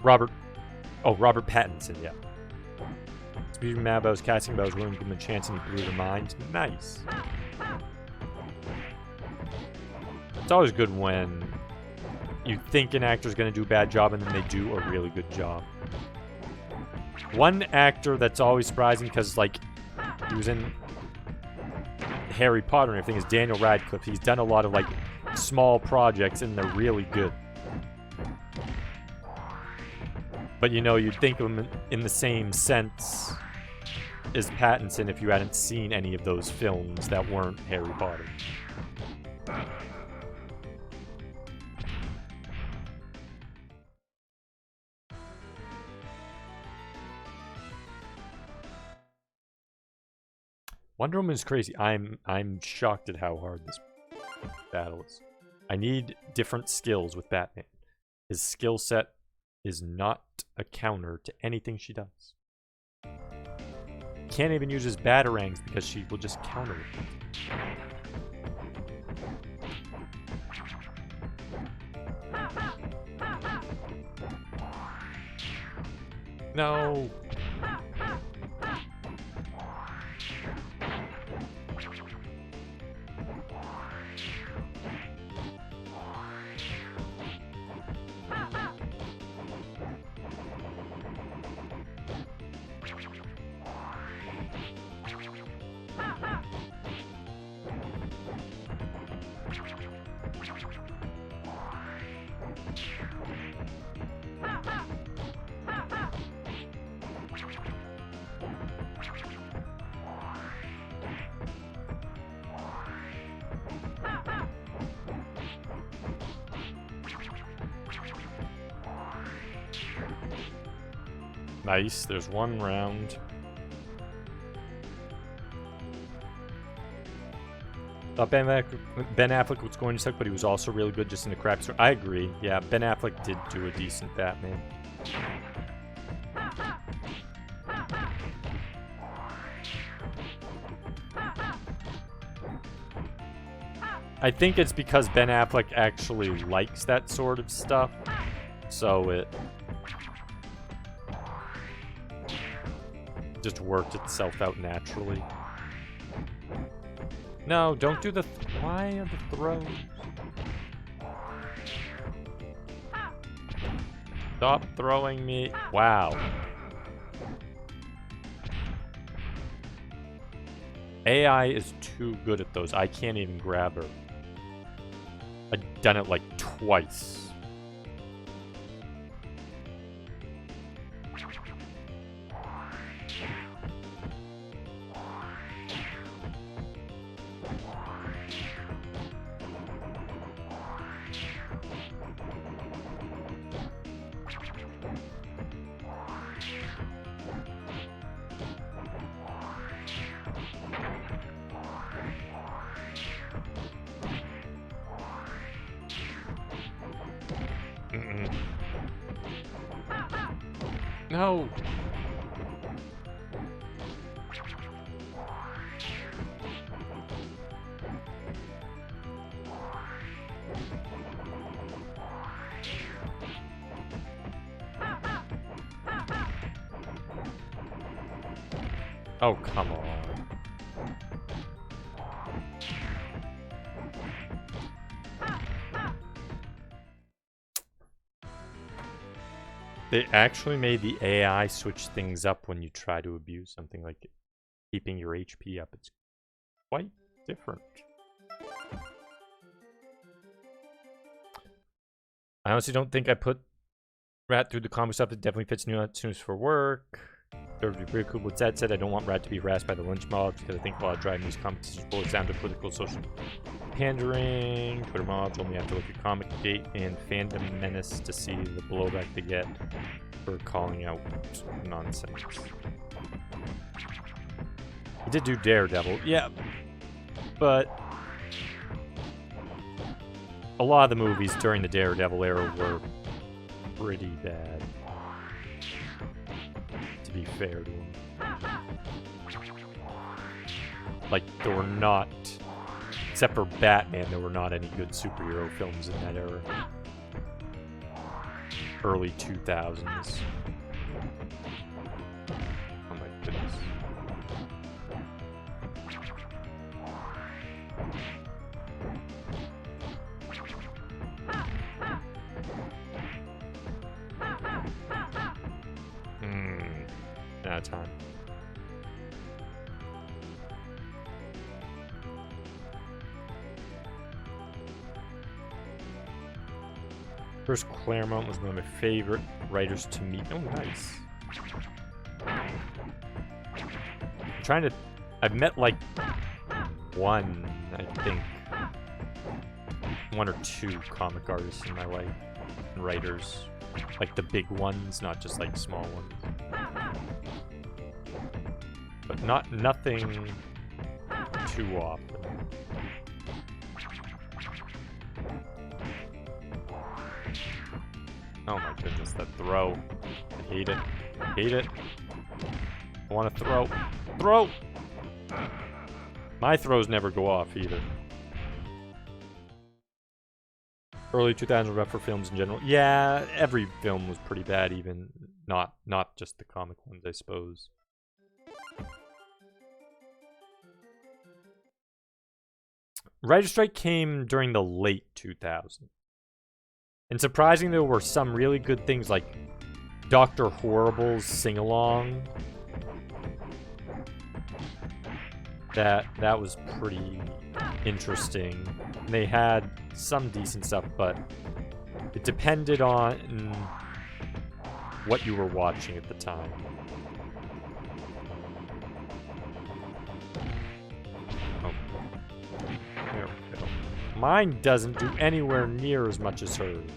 Robert Pattinson, yeah. Speaking mad about his casting, but I was willing to give him a chance and he blew their minds. Nice. It's always good when you think an actor's going to do a bad job and then they do a really good job. One actor that's always surprising because, like, he was in Harry Potter and everything is Daniel Radcliffe. He's done a lot of, like, small projects and they're really good. But, you know, you'd think of him in the same sense as Pattinson if you hadn't seen any of those films that weren't Harry Potter. Wonder Woman is crazy. I'm shocked at how hard this battle is. I need different skills with Batman. His skill set is not a counter to anything she does. Can't even use his batarangs because she will just counter it. No. Nice, there's one round. Thought Ben Affleck was going to suck, but he was also really good just in the cracks. I agree. Yeah, Ben Affleck did do a decent Batman. I think it's because Ben Affleck actually likes that sort of stuff, so it just worked itself out naturally. No, don't do the... Why are the throws? Stop throwing me. Wow. AI is too good at those. I can't even grab her. I've done it like twice. No. Oh, come on. They actually made the AI switch things up when you try to abuse something, like keeping your HP up. It's quite different. I honestly don't think I put Rat through the comic stuff. It definitely fits new tunes for work. It would be pretty cool. With that said, I don't want Rat to be harassed by the lynch mobs because I think a lot of driving these competitions boils down to political, social pandering. Twitter mobs only have to look at comic date and fandom menace to see the blowback they get for calling out nonsense. He did do Daredevil, yeah, but a lot of the movies during the Daredevil era were pretty bad, to be fair to him. Like, there were not, except for Batman, there were not any good superhero films in that era. early 2000s. Oh my goodness. Out of time. First, Claremont was one of my favorite writers to meet. Oh, nice. I'm trying to... I've met, like, one, I think. One or two comic artists in my life. And writers. Like, the big ones, not just, like, small ones. But nothing too often. Oh my goodness, that throw. I hate it. I hate it. I want to throw. Throw! My throws never go off either. Early 2000s rough for films in general. Yeah, every film was pretty bad, even not just the comic ones, I suppose. Writer's strike came during the late 2000s. And surprising, there were some really good things like Dr. Horrible's sing-along. That was pretty interesting. And they had some decent stuff, but it depended on what you were watching at the time. Oh. There we go. Mine doesn't do anywhere near as much as hers.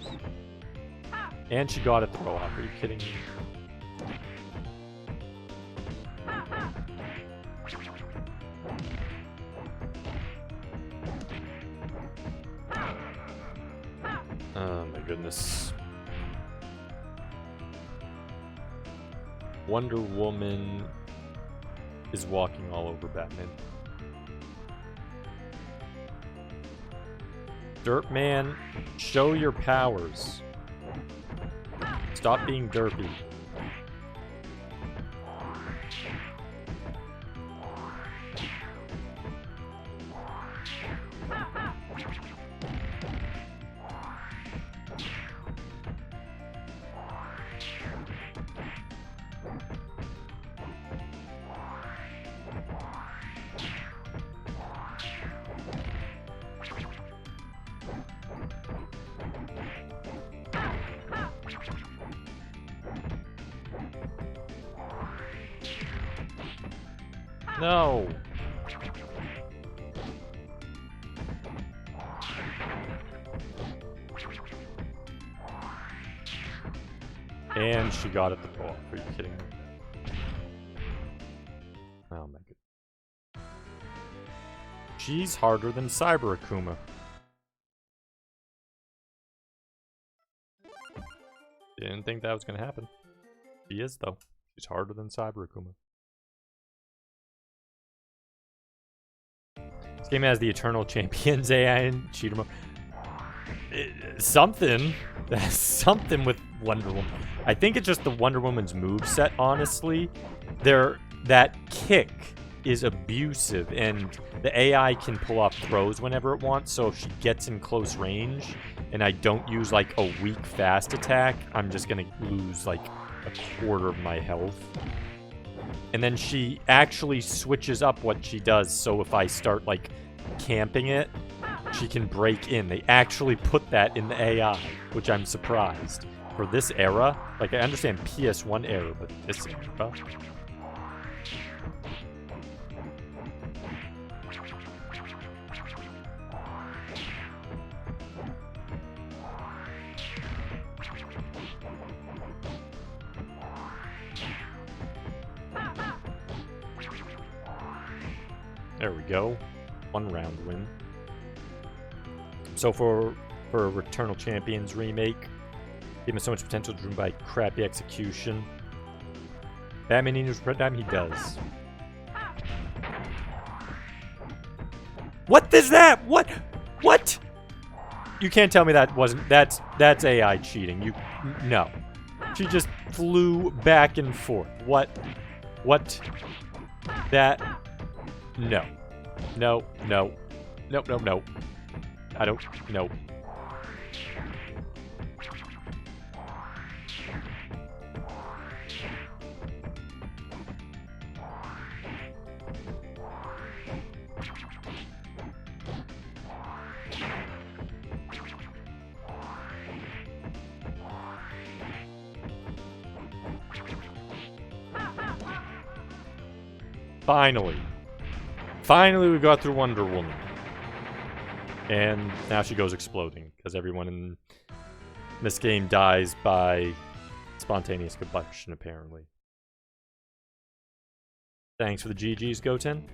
And she got a throw off. Are you kidding me? Oh my goodness. Wonder Woman is walking all over Batman. Dirtman, show your powers. Stop being derpy. No. And she got at the ball. Are you kidding me? Oh my god. She's harder than Cyber Akuma. Didn't think that was gonna happen. She is though. She's harder than Cyber Akuma. This game has the Eternal Champions AI and cheat 'em up. Something. Something with Wonder Woman. I think it's just the Wonder Woman's moveset, honestly. That kick is abusive, and the AI can pull off throws whenever it wants, so if she gets in close range, and I don't use, like, a weak fast attack, I'm just gonna lose, like, a quarter of my health. And then she actually switches up what she does, so if I start, like, camping it, she can break in. They actually put that in the AI, which I'm surprised. For this era, like, I understand PS1 era, but this era? There we go. 1 round win. So for a Eternal Champions remake, given so much potential driven by crappy execution. Batman needs to time he does. What is that? What? You can't tell me that wasn't... That's AI cheating. No. She just flew back and forth. What? That... No. No. No. Nope, nope, nope. I don't... No. Finally we got through Wonder Woman. And now she goes exploding, because everyone in this game dies by spontaneous combustion, apparently. Thanks for the GGs, Goten.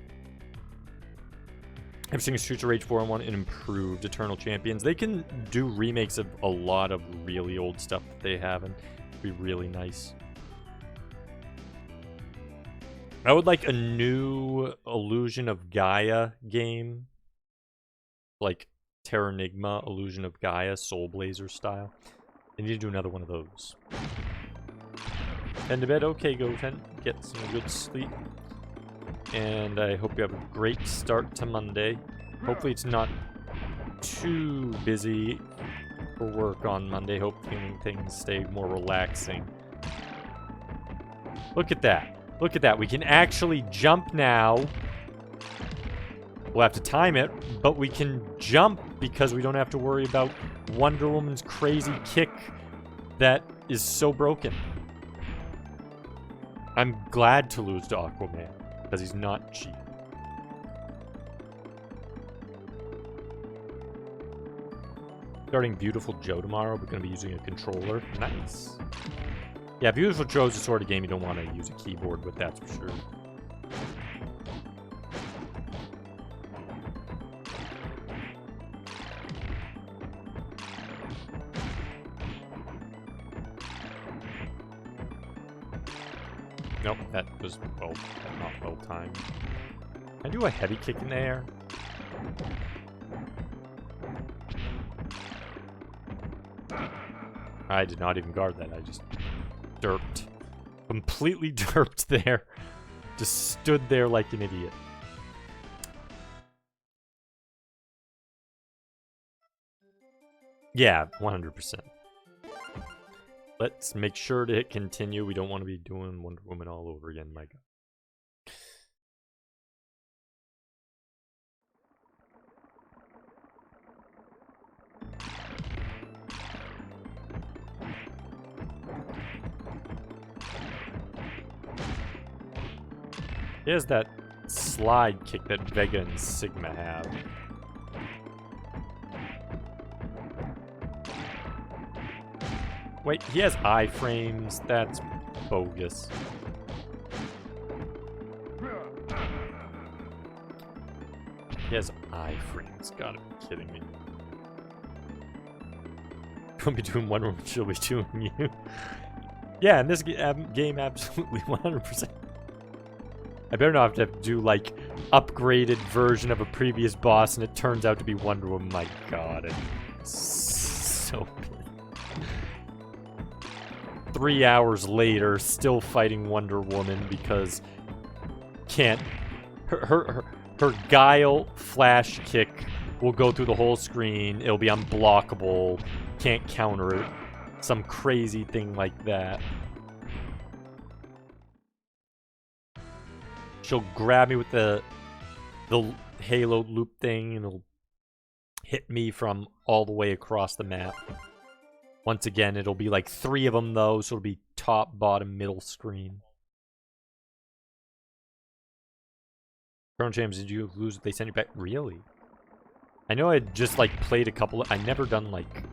I've seen Streets of Rage 4 and 1 and improved Eternal Champions. They can do remakes of a lot of really old stuff that they haven't. It'd be really nice. I would like a new Illusion of Gaia game. Like Terranigma, Illusion of Gaia, Soul Blazer style. They need to do another one of those. Tend to bed? Okay, Goten. Get some good sleep. And I hope you have a great start to Monday. Hopefully it's not too busy for work on Monday. Hopefully things stay more relaxing. Look at that. Look at that. We can actually jump now. We'll have to time it, but we can jump because we don't have to worry about Wonder Woman's crazy kick that is so broken. I'm glad to lose to Aquaman because he's not cheap. Starting Beautiful Joe tomorrow. We're going to be using a controller. Nice. Yeah, Beautiful Joe's the sort of game you don't want to use a keyboard with, that's for sure. Nope, that was not well timed. Can I do a heavy kick in the air? I did not even guard that, I just derped. Completely derped there. Just stood there like an idiot. Yeah, 100%. Let's make sure to hit continue. We don't want to be doing Wonder Woman all over again, my god. Here's that slide kick that Vega and Sigma have. Wait, he has iframes? That's bogus. He has iframes. Gotta be kidding me. Don't be doing Wonder Woman, she'll be doing you. Yeah, in this game, absolutely 100%. I better not have to do, like, upgraded version of a previous boss and it turns out to be Wonder Woman. My god, it's so good. 3 hours later, still fighting Wonder Woman because can't... Her Guile flash kick will go through the whole screen. It'll be unblockable. Can't counter it. Some crazy thing like that. She'll grab me with the halo loop thing and it'll hit me from all the way across the map. Once again, it'll be like 3 of them though, so it'll be top, bottom, middle screen. Colonel James, did you lose? They sent you back? Really? I know I just like played a couple of... I never done like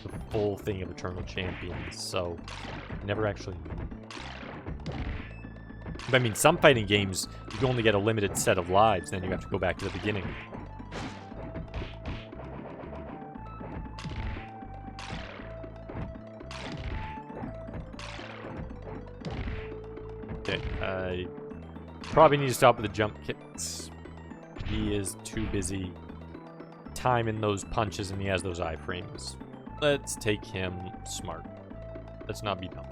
the full thing of Eternal Champions, so I never actually... I mean, some fighting games, you can only get a limited set of lives, then you have to go back to the beginning. Okay, I probably need to stop with the jump kicks. He is too busy timing those punches and he has those iframes. Let's take him smart. Let's not be dumb.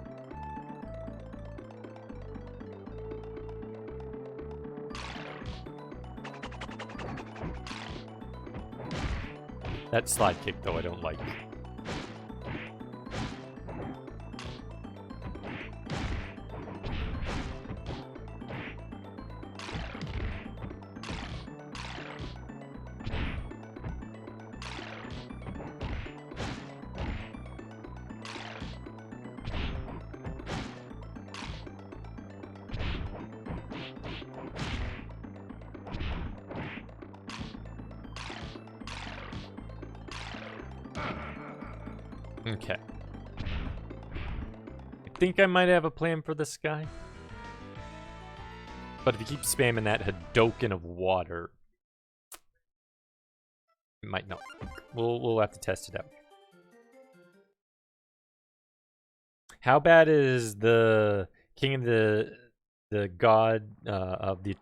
That slide kick, though, I don't like. Okay. I think I might have a plan for this guy. But if you keep spamming that Hadoken of water, it might not work. We'll have to test it out. How bad is the king of the god of the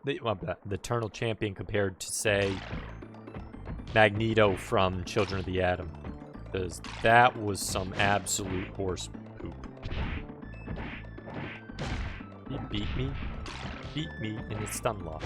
eternal champion compared to, say, Magneto from Children of the Atom? Because that was some absolute horse poop. He beat me in his stun lock.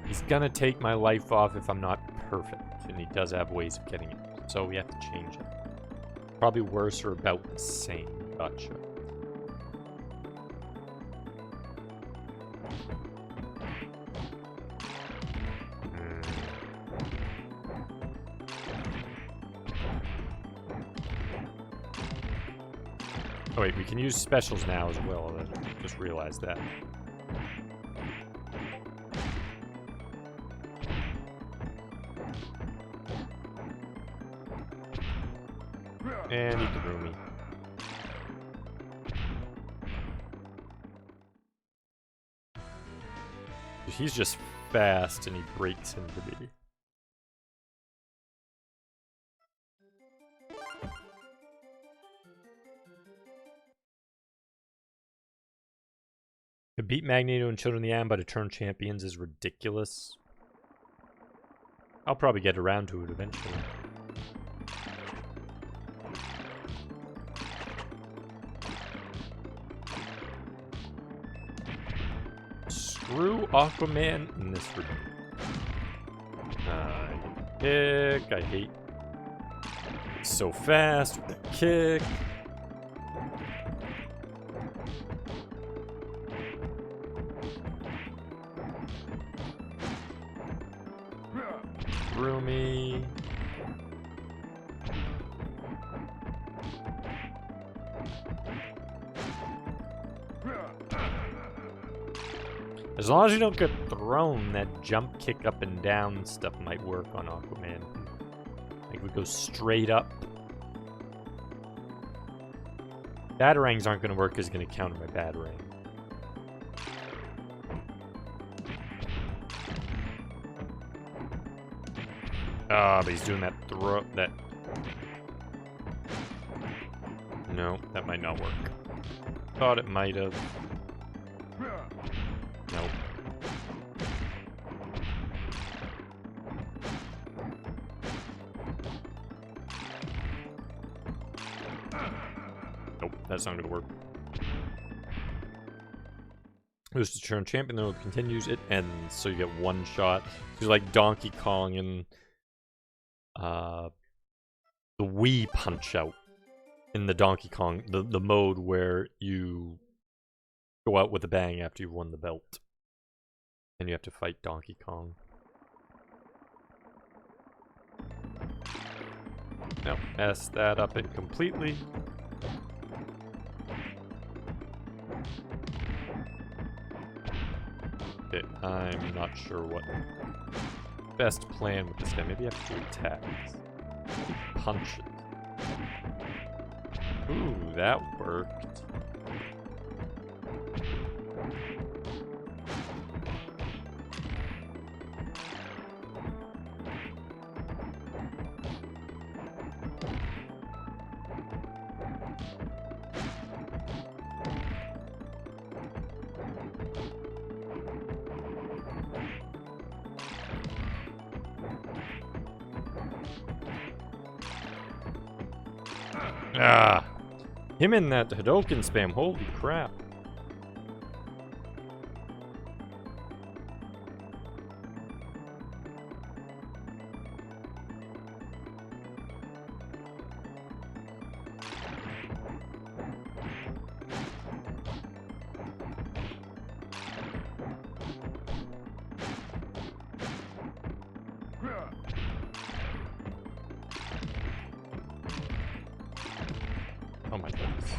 He's gonna take my life off if I'm not perfect, and he does have ways of getting it, so we have to change it. Probably worse or about the same. Gotcha. Oh wait, we can use specials now as well. I just realized that. And he threw me. He's just fast and he breaks into me. To beat Magneto and Children of the Atom by to turn champions is ridiculous. I'll probably get around to it eventually. Screw Aquaman in this room. Kick. I hate. So fast with the kick. Threw me. As long as you don't get thrown, that jump kick up and down stuff might work on Aquaman. Like we go straight up. Batarangs aren't going to work because it's going to counter my Batarang. Ah, but he's doing that throw. That. No, that might not work. Thought it might have. Nope. Nope, that's not gonna work. Who's to turn champion, though it continues, it ends. So you get one shot. It's like Donkey Kong and the Wii Punch Out in the Donkey Kong, the mode where you go out with a bang after you've won the belt. And you have to fight Donkey Kong. No, mess that up incompletely. Okay, I'm not sure what best plan with this guy. Maybe I have to do attacks. Punch it. Ooh, that worked. Ah! Him and that Hadoken spam, holy crap. Oh my goodness.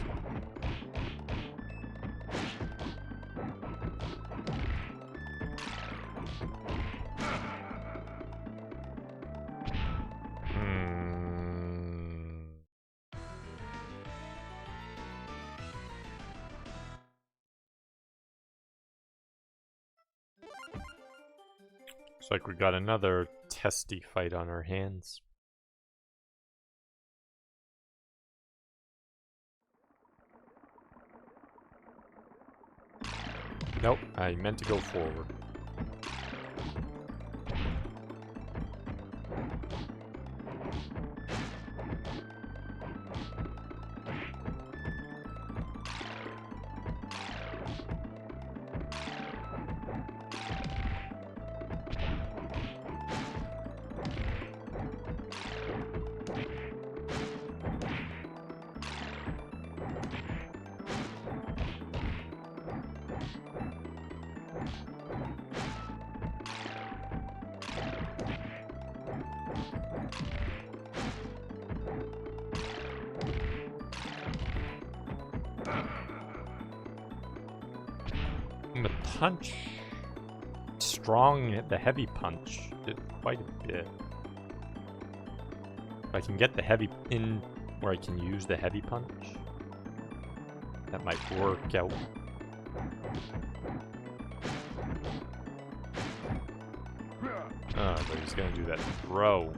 Looks like we got another testy fight on our hands. Nope, I meant to go forward. The punch, strong, the heavy punch did quite a bit. If I can get the heavy in where I can use the heavy punch, that might work out. Oh, but he's gonna do that throw.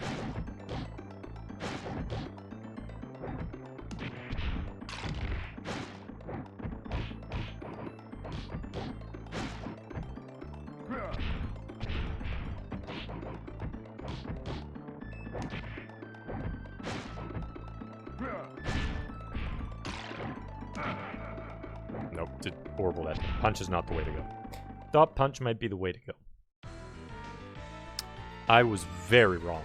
Nope, did horrible that. Punch is not the way to go. Thought punch might be the way to go. I was very wrong.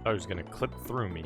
I was gonna clip through me.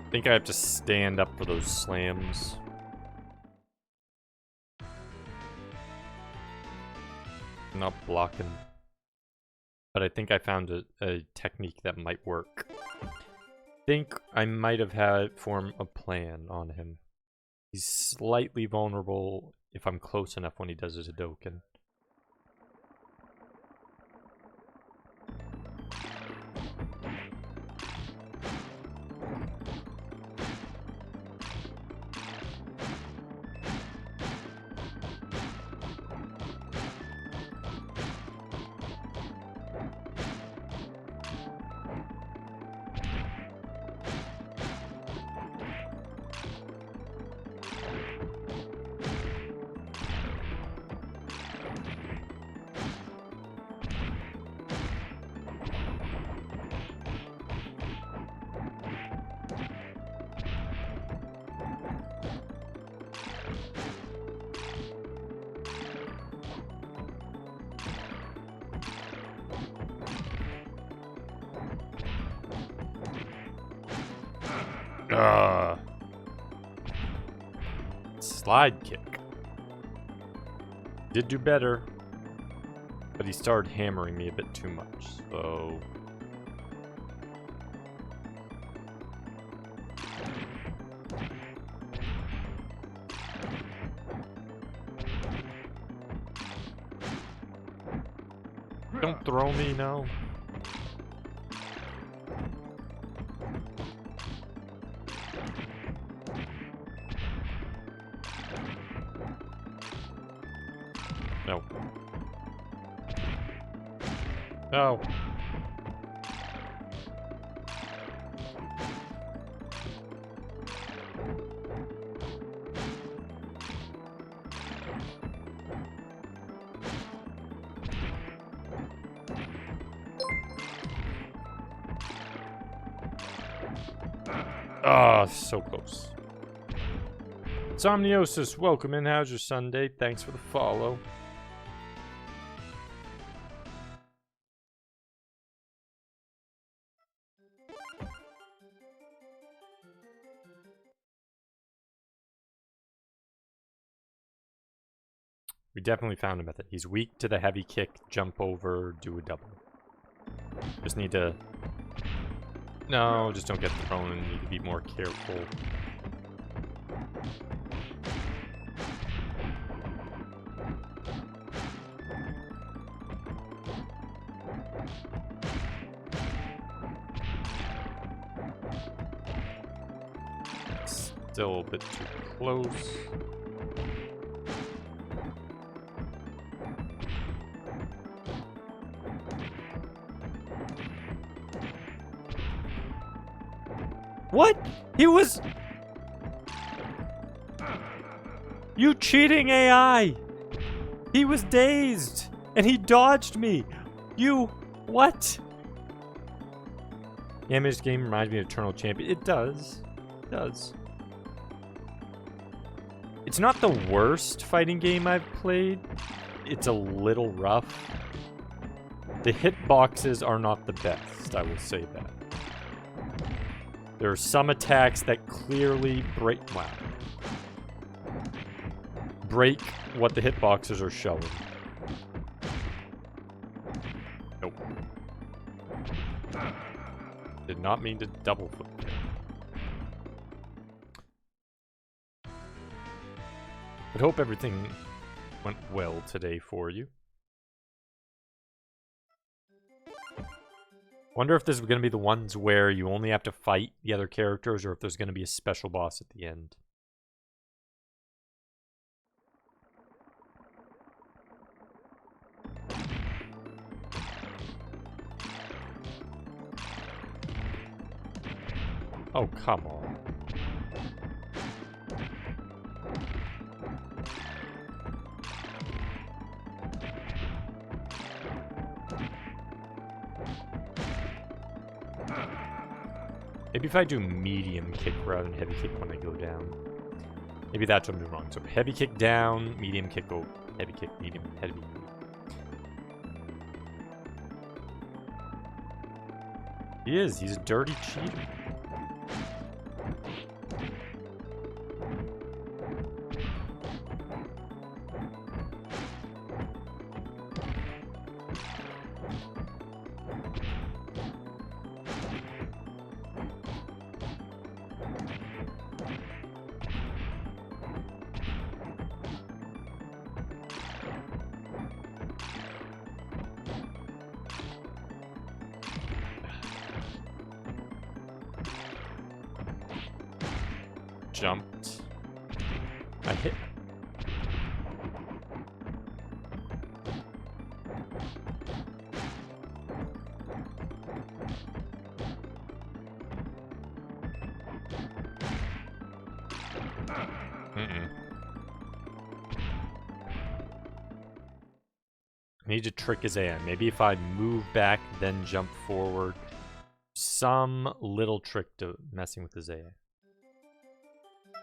I think I have to stand up for those slams. Not blocking. But I think I found a technique that might work. think I might have had formed a plan on him. He's slightly vulnerable if I'm close enough when he does his Hadoken. Slide kick. Did do better, but he started hammering me a bit too much, so... Don't throw me, no. No. No. Ah, so close. Somniosis, welcome in. How's your Sunday? Thanks for the follow. We definitely found a method. He's weak to the heavy kick, jump over, do a double. Just need to... No, just don't get thrown and need to be more careful. Still a bit too close. What? He was... You cheating AI! He was dazed! And he dodged me! You... What? Yeah, this game reminds me of Eternal Champion. It does. It does. It's not the worst fighting game I've played. It's a little rough. The hitboxes are not the best, I will say that. There are some attacks that clearly break... Wow. Break what the hitboxes are showing. Nope. Did not mean to double flip there. But hope everything went well today for you. Wonder if this is going to be the ones where you only have to fight the other characters, or if there's going to be a special boss at the end. Oh, come on. Maybe if I do medium kick rather than heavy kick when I go down. Maybe that's what I'm doing wrong. So heavy kick down, medium kick, go heavy kick, medium, heavy. He is. He's a dirty cheater. jumped. I hit. I need to trick his AI. Maybe if I move back, then jump forward. Some little trick to messing with his AI.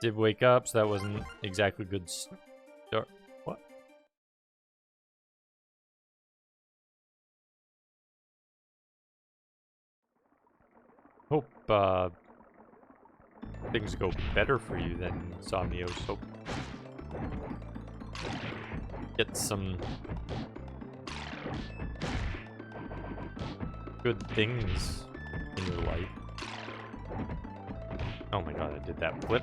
Did wake up, so that wasn't exactly good start. What? Hope things go better for you than Somnios. Hope get some good things in your life. Oh my god, I did that flip.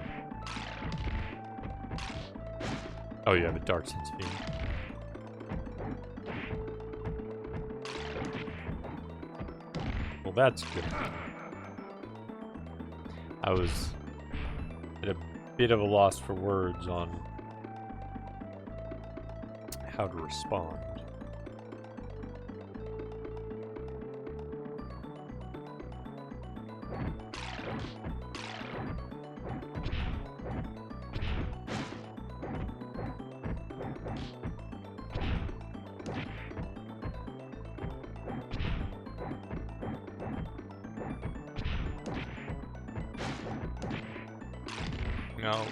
Oh, you have a dark sense of humor. Well, that's good. I was at a bit of a loss for words on how to respond. No.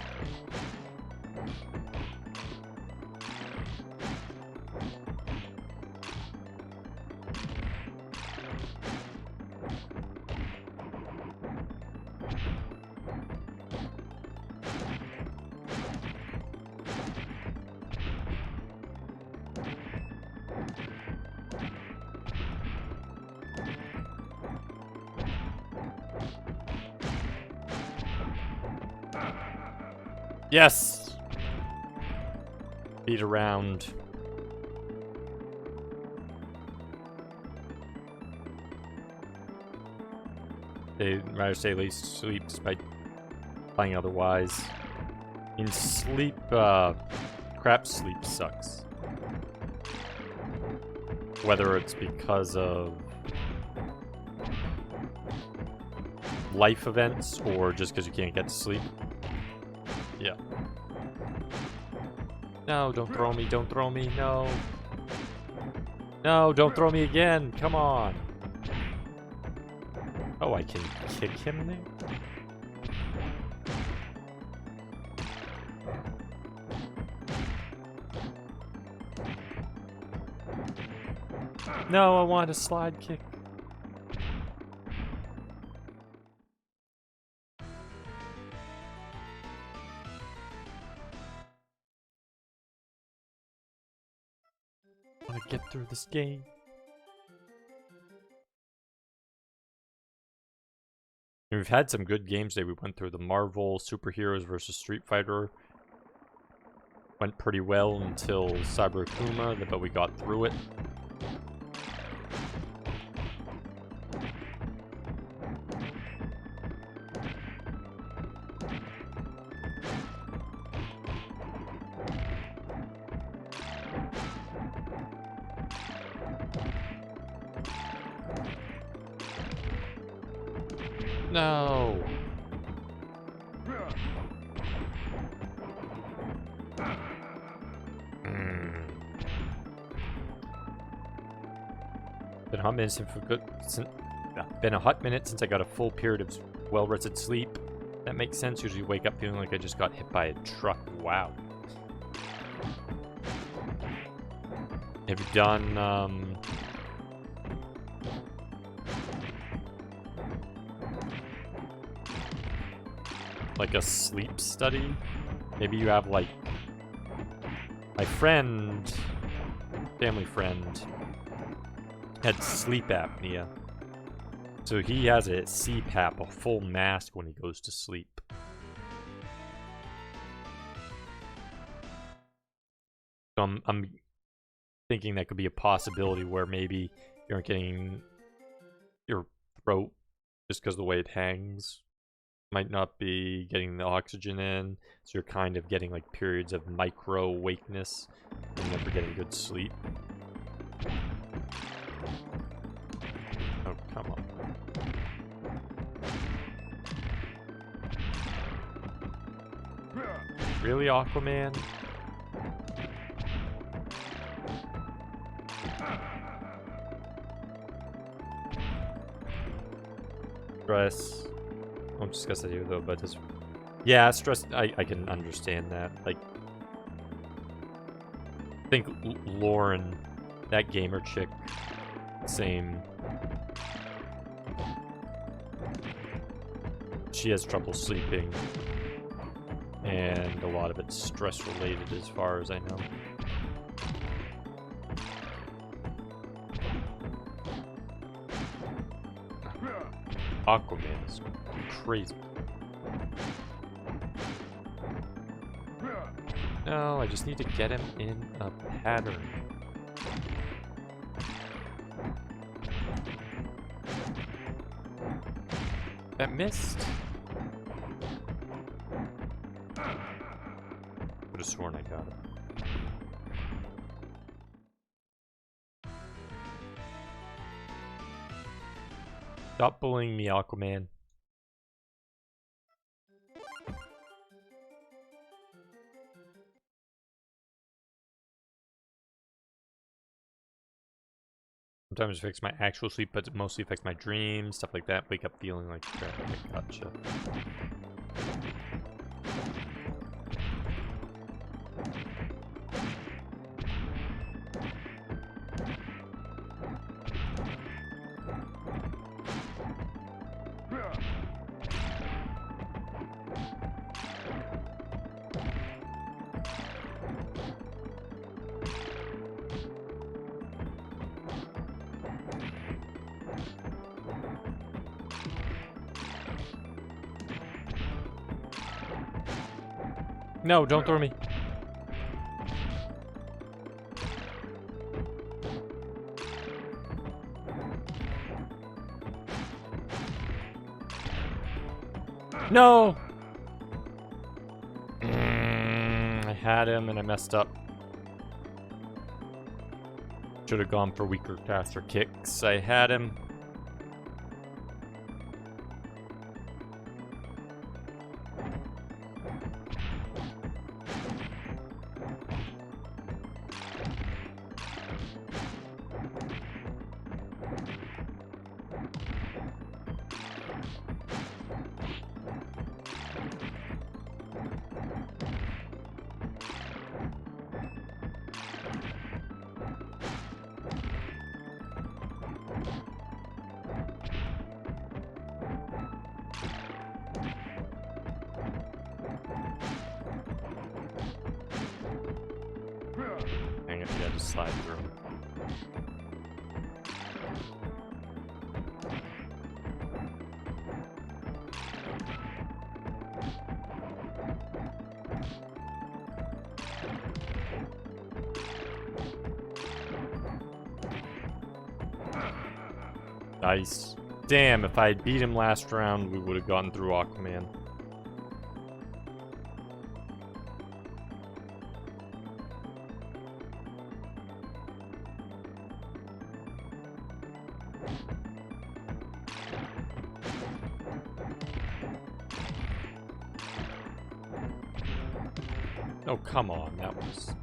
Yes! Beat around. They'd rather say at least sleep despite playing otherwise. In sleep, crap sleep sucks. Whether it's because of life events or just because you can't get to sleep. Yeah. No, don't throw me, don't throw me, no. No, don't throw me again, come on. Oh, I can kick him there? No, I want a slide kick. I want to get through this game. And we've had some good games today. We went through the Marvel Superheroes versus Street Fighter. Went pretty well until Cyber Akuma, but we got through it. No. Been a hot minute been a hot minute since I got a full period of well-rested sleep. That makes sense. Usually wake up feeling like I just got hit by a truck. Wow. Have you done like a sleep study? Maybe you have like my friend, family friend, had sleep apnea. So he has a CPAP, a full mask when he goes to sleep. So I'm thinking that could be a possibility where maybe you aren't getting your throat just because of the way it hangs might not be getting the oxygen in, so you're kind of getting like periods of micro wakeness and never getting good sleep. Oh, come on. Really, Aquaman? Stress. I'll discuss that here though, but this. Yeah, stress. I can understand that. Like, I think Lauren, that gamer chick, same. She has trouble sleeping, and a lot of it's stress related, as far as I know. Aquaman is crazy. No, I just need to get him in a pattern. That missed. Could have sworn I got it. Stop bullying me, Aquaman. Sometimes it affects my actual sleep, but it mostly affects my dreams, stuff like that. Wake up feeling like crap. Okay, gotcha. No, don't throw me. No! I had him and I messed up. Should have gone for weaker caster kicks. I had him. Hang it, yeah, just slide through. Nice. Damn, if I had beat him last round, we would have gotten through Aquaman. Oh, come on, that was...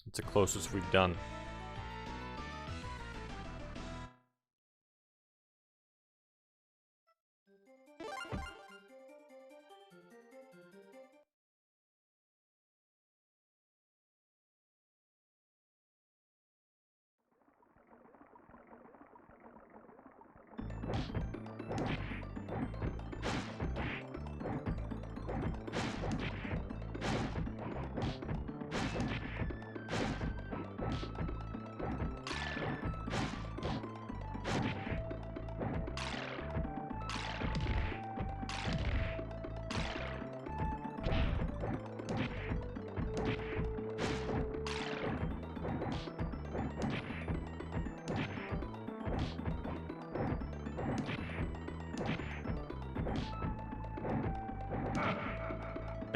It's the closest we've done.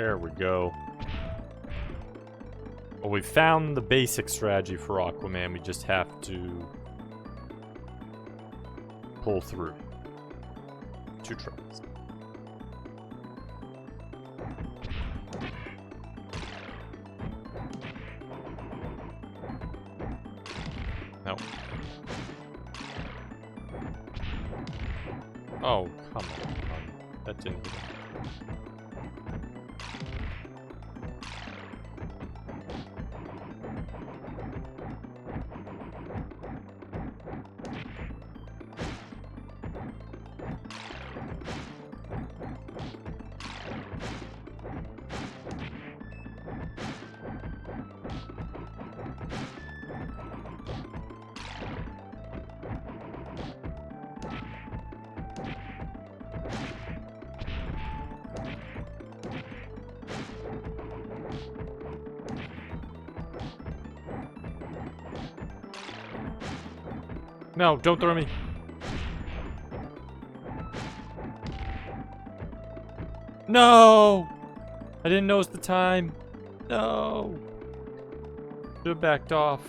There we go. Well, we found the basic strategy for Aquaman. We just have to pull through. 2 tries. No. Oh, come on. That didn't work. No, don't throw me. No! I didn't notice the time. No! Should have backed off.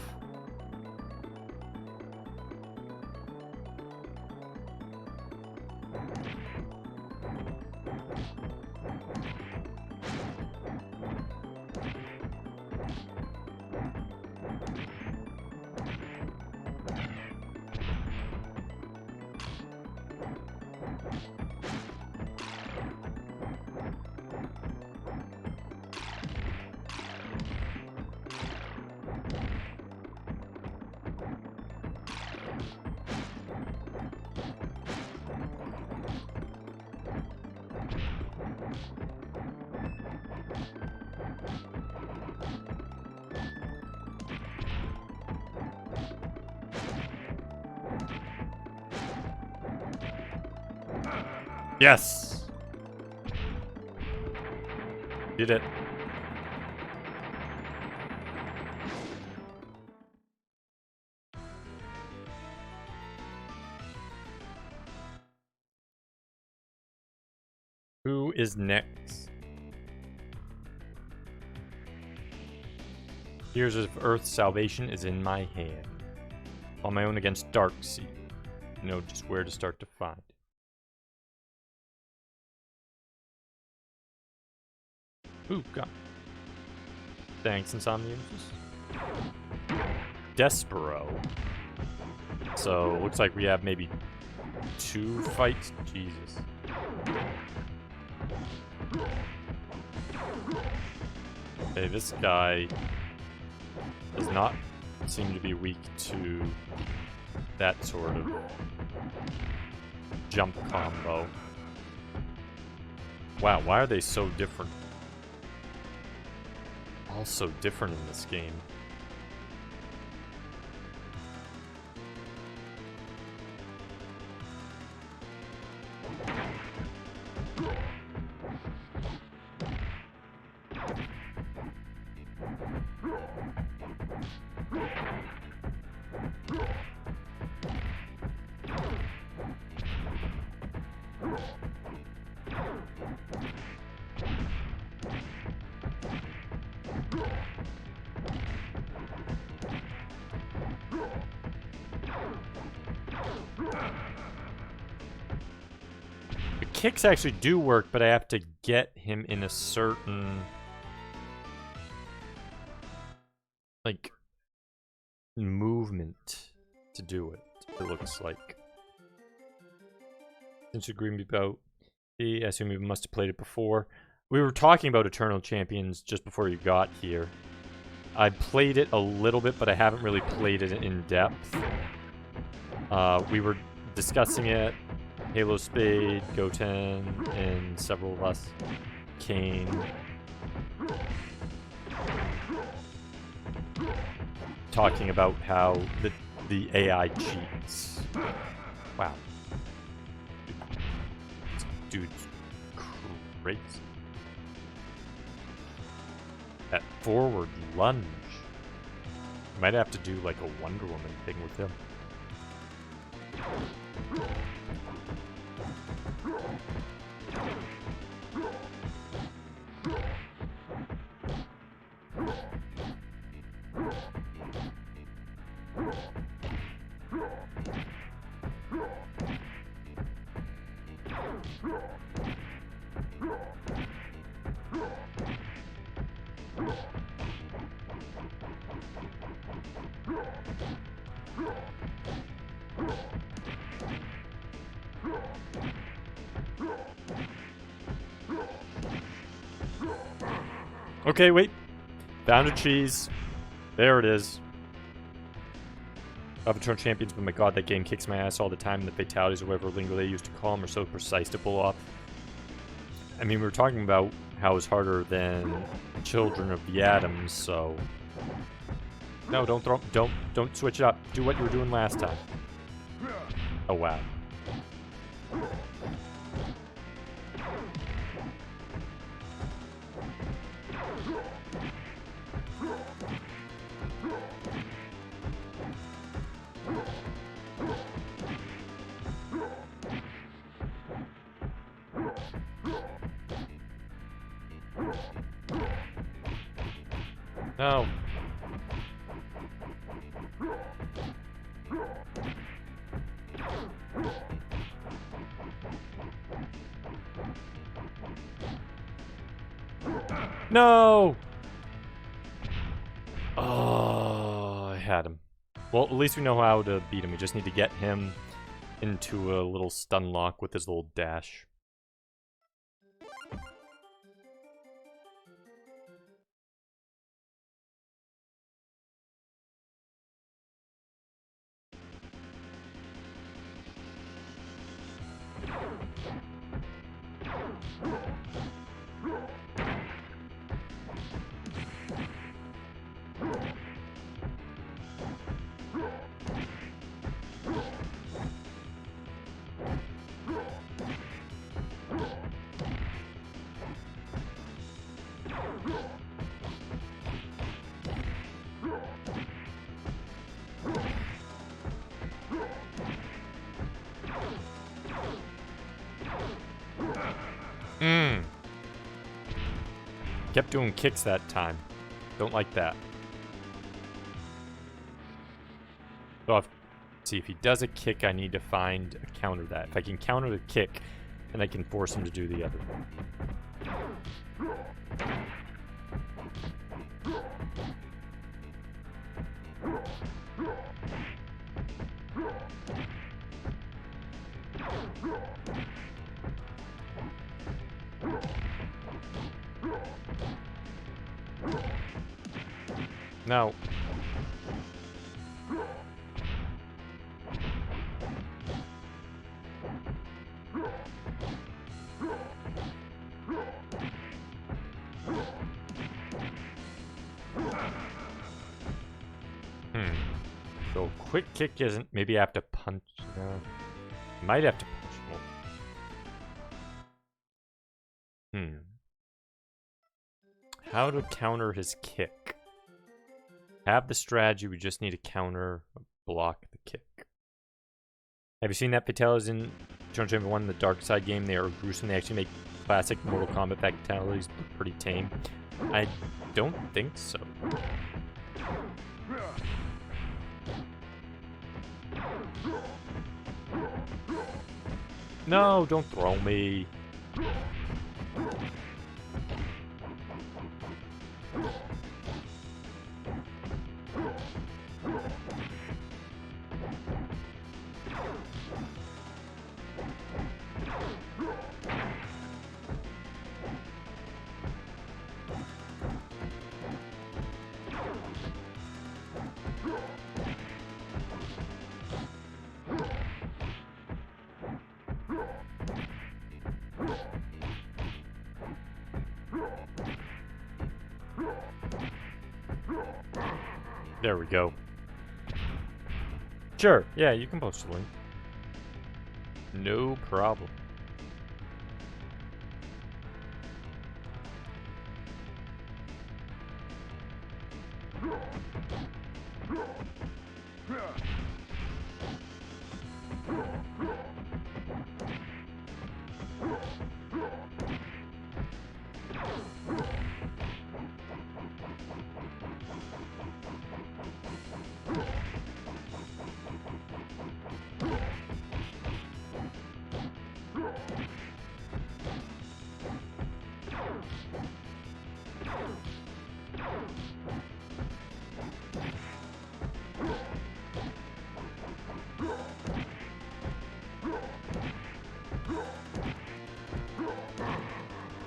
Yes! Did it. Who is next? Here's if Earth's salvation is in my hand. On my own against Darkseid. You know just where to start to find. Ooh, God. Thanks, Insomniacs. Despero. So, looks like we have maybe 2 fights. Jesus. Okay, this guy does not seem to be weak to that sort of jump combo. Wow, why are they so different? All so different in this game. Kicks actually do work, but I have to get him in a certain, like, movement to do it, it looks like. Since you agree about the, I assume you must have played it before. We were talking about Eternal Champions just before you got here. I played it a little bit, but I haven't really played it in depth. We were discussing it. Halo Spade, Goten, and several of us. Kane. Talking about how the AI cheats. Wow. Dude's crazy. That forward lunge. Might have to do like a Wonder Woman thing with him. Okay, wait. Found a cheese. There it is. Avatar Champions, but my god, that game kicks my ass all the time, and the fatalities, or whatever lingo they used to call them, are so precise to pull off. I mean, we were talking about how it's harder than Children of the Atoms, so... No, don't switch it up. Do what you were doing last time. Oh, wow. No. No! Oh, I had him. Well, at least we know how to beat him. We just need to get him into a little stun lock with his little dash. Kept doing kicks that time. Don't like that. So I'll see if he does a kick, I need to find a counter that. If I can counter the kick, then I can force him to do the other one. No. So quick kick isn't. Maybe I have to punch. No. Might have to punch. How to counter his kick? Have the strategy. We just need to counter, block the kick. Have you seen that fatalities in Children of Champions 1, the Dark Side game? They are gruesome. They actually make classic Mortal Kombat fatalities look pretty tame. I don't think so. No, don't throw me. There we go. Sure, yeah, you can post a link. No problem.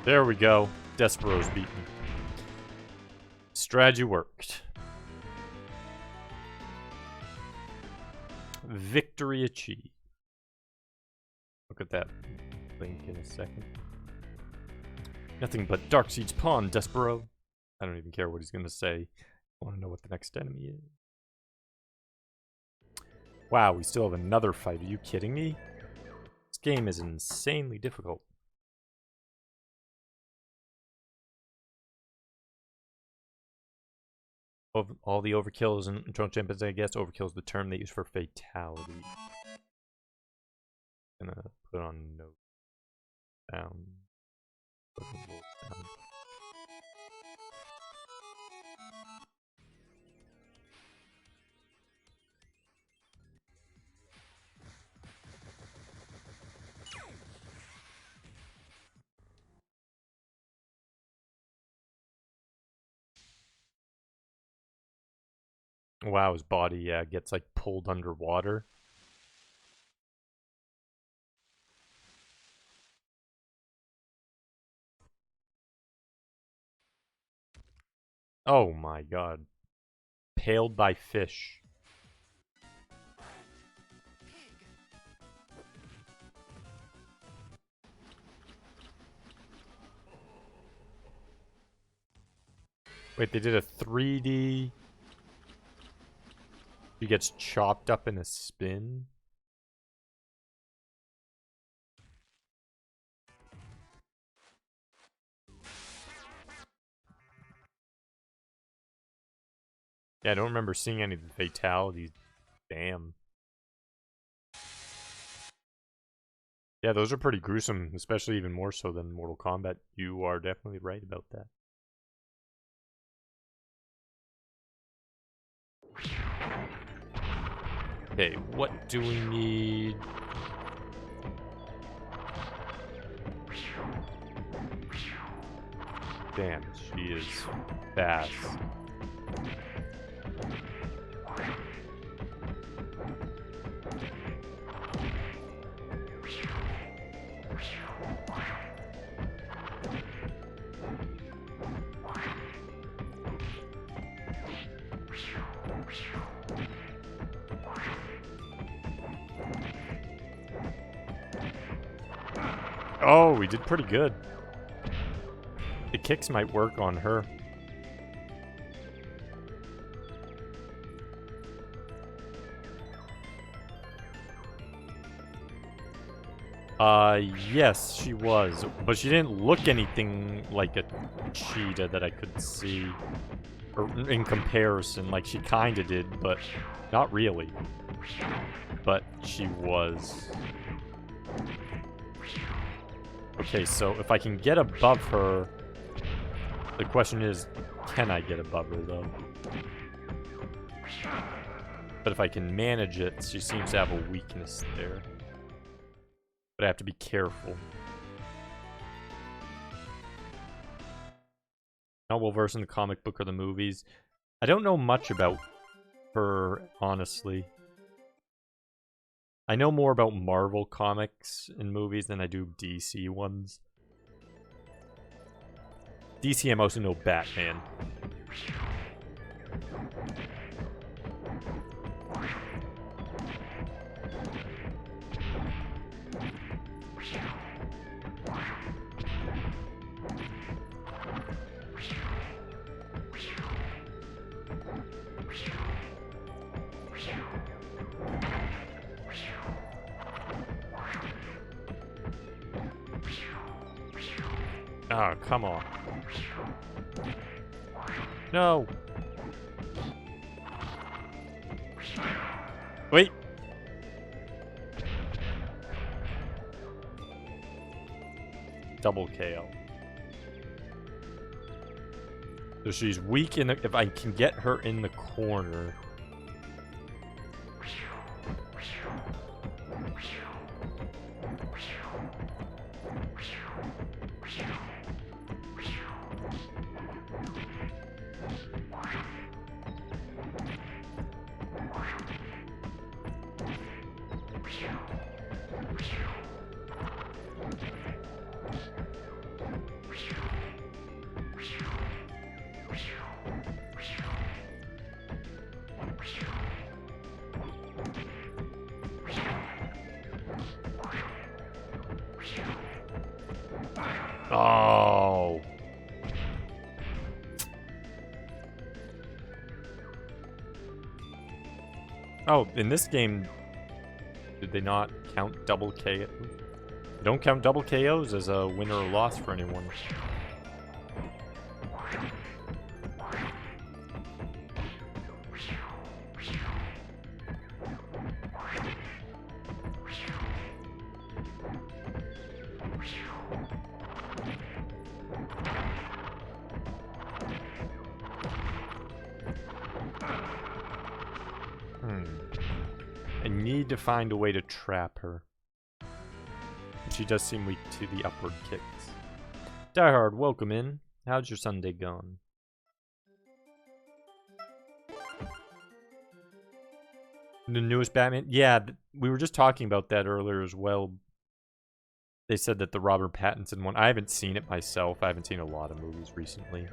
There we go. Despero's beaten. Strategy worked. Victory achieved. Look at that link in a second. Nothing but Darkseid's pawn, Despero. I don't even care what he's gonna say. I want to know what the next enemy is. Wow, we still have another fight. Are you kidding me? This game is insanely difficult. All the overkills and drunk champions, I guess. Overkill is the term they use for fatality. Gonna put on note down. Wow, his body gets like pulled underwater. Oh my god. Paled by fish. Wait, they did a 3D. He gets chopped up in a spin. Yeah, I don't remember seeing any of the fatalities. Damn. Yeah, those are pretty gruesome, especially even more so than Mortal Kombat. You are definitely right about that. Okay, what do we need? Damn, she is fast. Oh, we did pretty good. The kicks might work on her. Yes, she was. But she didn't look anything like a cheetah that I could see. Or in comparison, like she kinda did, but not really. But she was. Okay, so if I can get above her, the question is, can I get above her though? But if I can manage it, she seems to have a weakness there. But I have to be careful. Not well versed in the comic book or the movies. I don't know much about her, honestly. I know more about Marvel comics and movies than I do DC ones. DC, I mostly know Batman. Oh, come on. No. Wait. Double KO. So she's weak in the... If I can get her in the corner... Oh. Oh, in this game, did they not count double KO? They don't count double KOs as a win or a loss for anyone. I need to find a way to trap her. She does seem weak to the upward kicks. Die Hard, welcome in. How's your Sunday gone? The newest Batman? Yeah, we were just talking about that earlier as well. They said that the Robert Pattinson one, I haven't seen it myself. I haven't seen a lot of movies recently.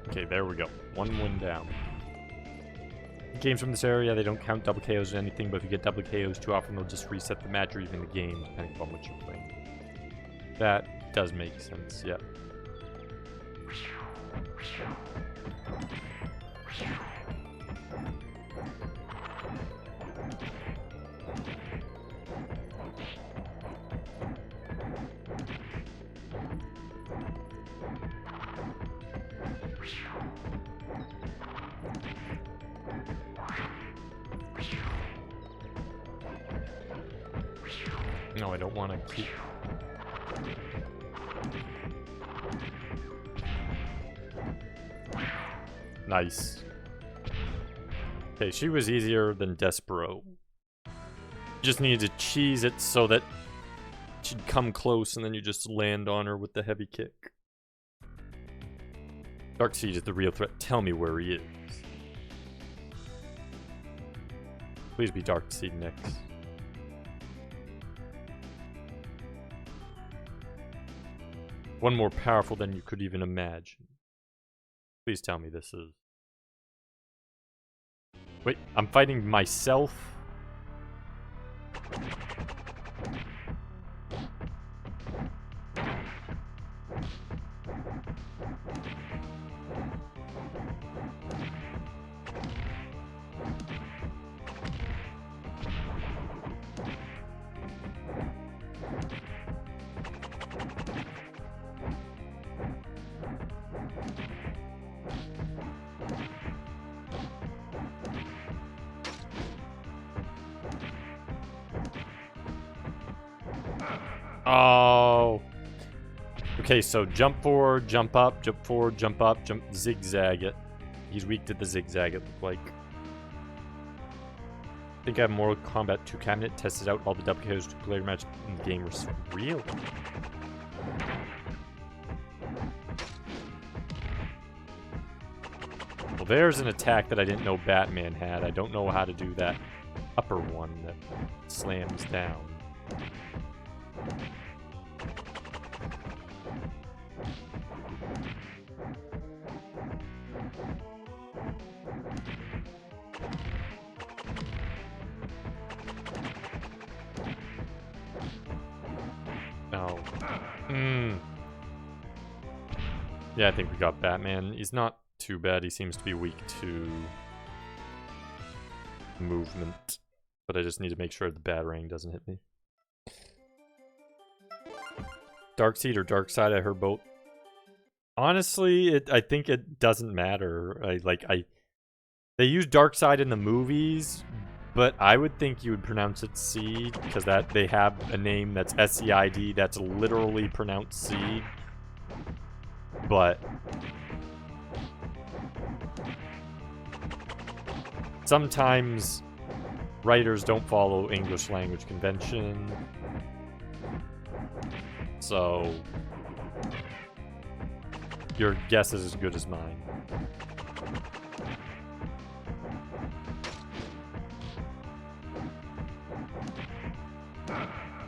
Okay, there we go. One win down. Games from this area, they don't count double KOs or anything, but if you get double KOs too often, they'll just reset the match or even the game, depending on what you're playing. That does make sense, yeah. No, I don't want to keep... Nice. Okay, she was easier than Despero. Just needed to cheese it so that she'd come close and then you just land on her with the heavy kick. Darkseid is the real threat. Tell me where he is. Please be Darkseid next. One more powerful than you could even imagine. Please tell me this is... Wait, I'm fighting myself? Oh. Okay, so jump forward, jump up, jump forward, jump up, jump, zigzag it. He's weak to the zigzag, it looked like. I think I have Mortal Kombat 2 cabinet, tested out all the WKOs to player match in the game were so real. Well, there's an attack that I didn't know Batman had. I don't know how to do that upper one that slams down. No. Yeah, I think we got Batman. He's not too bad. He seems to be weak to movement. But I just need to make sure the Batarang doesn't hit me. Darkseid or Darkseid, I heard both. Honestly, I think it doesn't matter. They use Darkseid in the movies, but I would think you would pronounce it Seed, because they have a name that's S-E-I-D that's literally pronounced Seed. But sometimes writers don't follow English language convention. So your guess is as good as mine.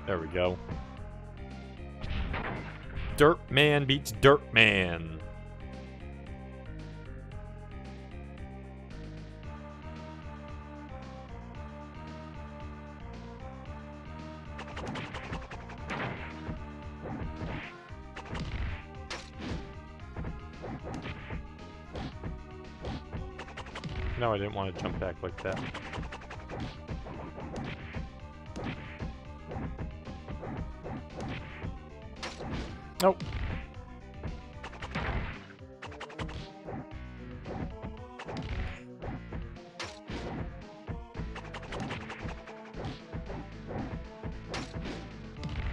There we go. Dirt Man beats Dirt Man. No, I didn't want to jump back like that. Nope.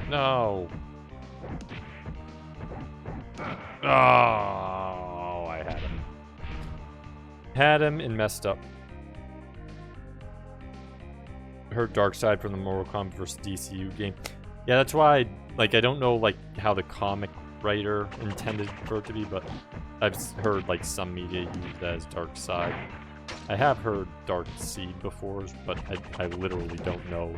No. Oh, I had him. Had him and messed up. Heard Dark Side from the Mortal Kombat vs. DCU game. Yeah, that's why, I don't know, how the comic writer intended for it to be, but I've heard, some media use that as Dark Side. I have heard Dark Seed before, but I literally don't know.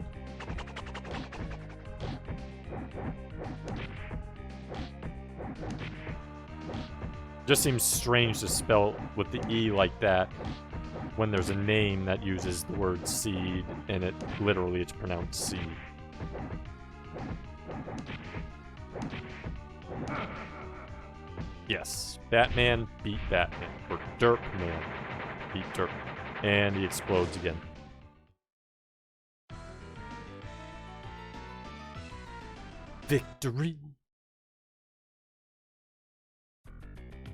Just seems strange to spell with the E like that when there's a name that uses the word seed and it's pronounced seed. Yes, Batman beat Batman, or Derp Man beat Derp, and he explodes again. Victory!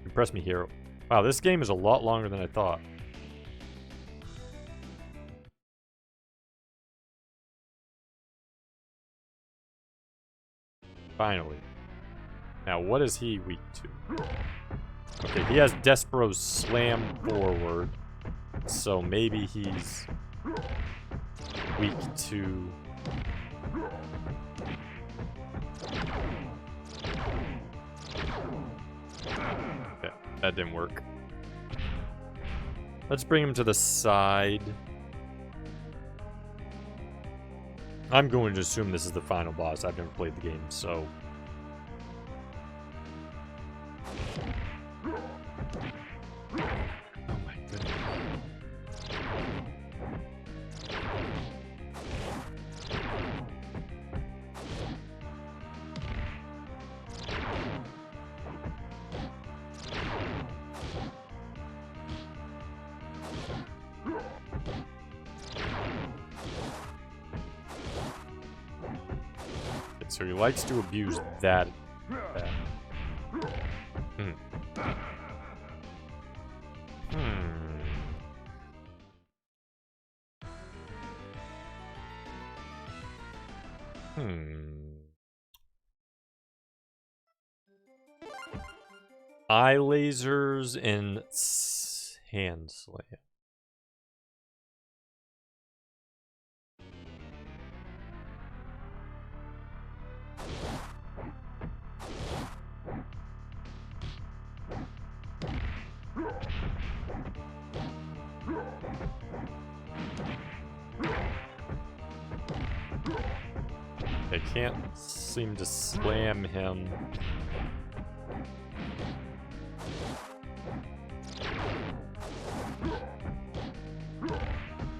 Impress me, hero. Wow, this game is a lot longer than I thought. Finally. Now, what is he weak to? Okay, he has Despero's Slam forward, so maybe he's weak to... Yeah, that didn't work. Let's bring him to the side. I'm going to assume this is the final boss. I've never played the game, so... Oh my goodness. So he likes to abuse that. Eye lasers and hand slam. I can't seem to slam him.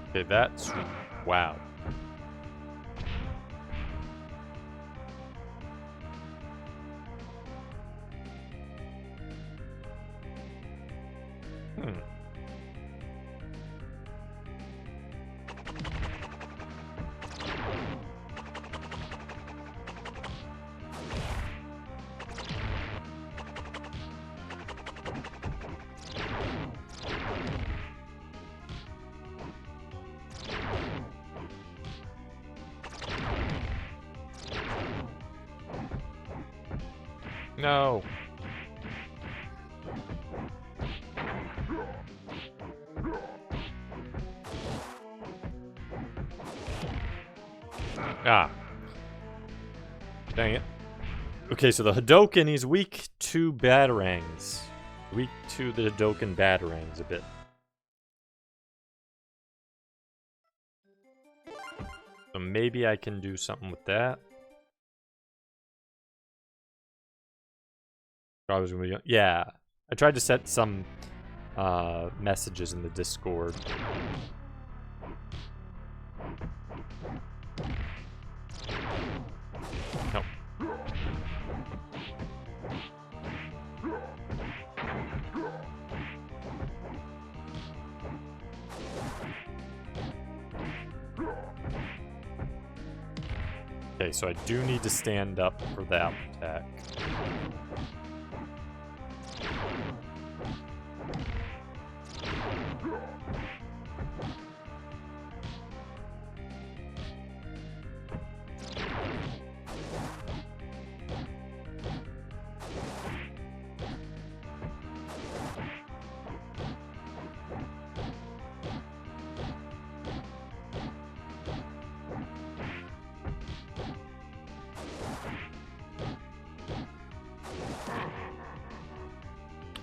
Okay, that's... wow. No. Ah. Dang it. Okay, so the Hadoken, he's weak to Batarangs. Weak to the Hadoken Batarangs a bit. So maybe I can do something with that. Yeah, I tried to set some messages in the Discord. No. Okay, so I do need to stand up for that attack.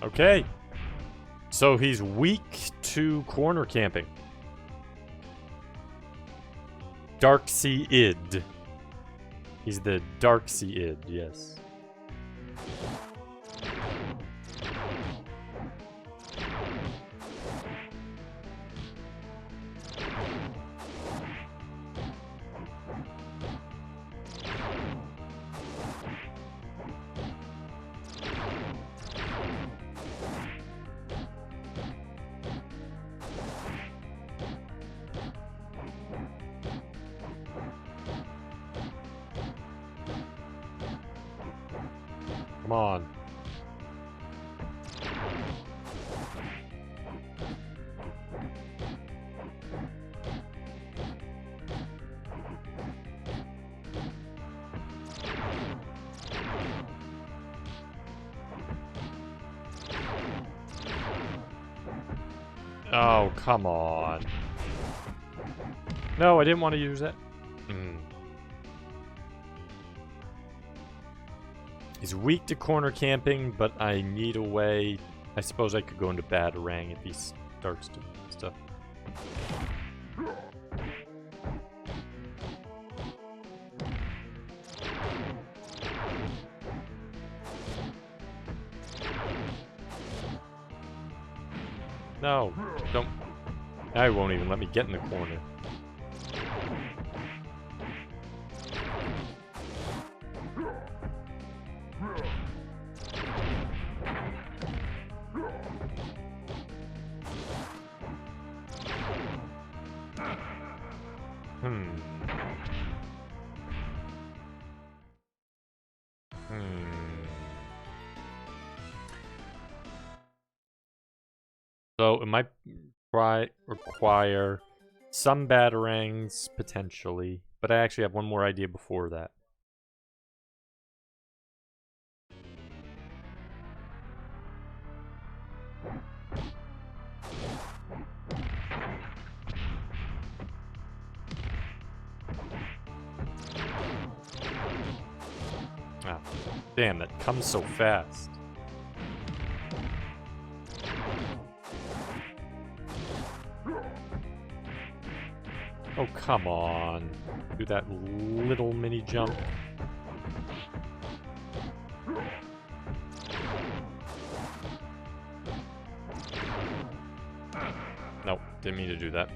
Okay. So he's weak to corner camping. Dark Sea Id. He's the Dark Sea Id, yes. Come on. Oh, come on. No, I didn't want to use that. He's weak to corner camping, but I need a way. I suppose I could go into Batarang if he starts to stuff. No, don't. Now he won't even let me get in the corner. So it might require some Batarangs, potentially. But I actually have one more idea before that. Ah, damn, that comes so fast. Oh, come on. Do that little mini jump. Nope, didn't mean to do that.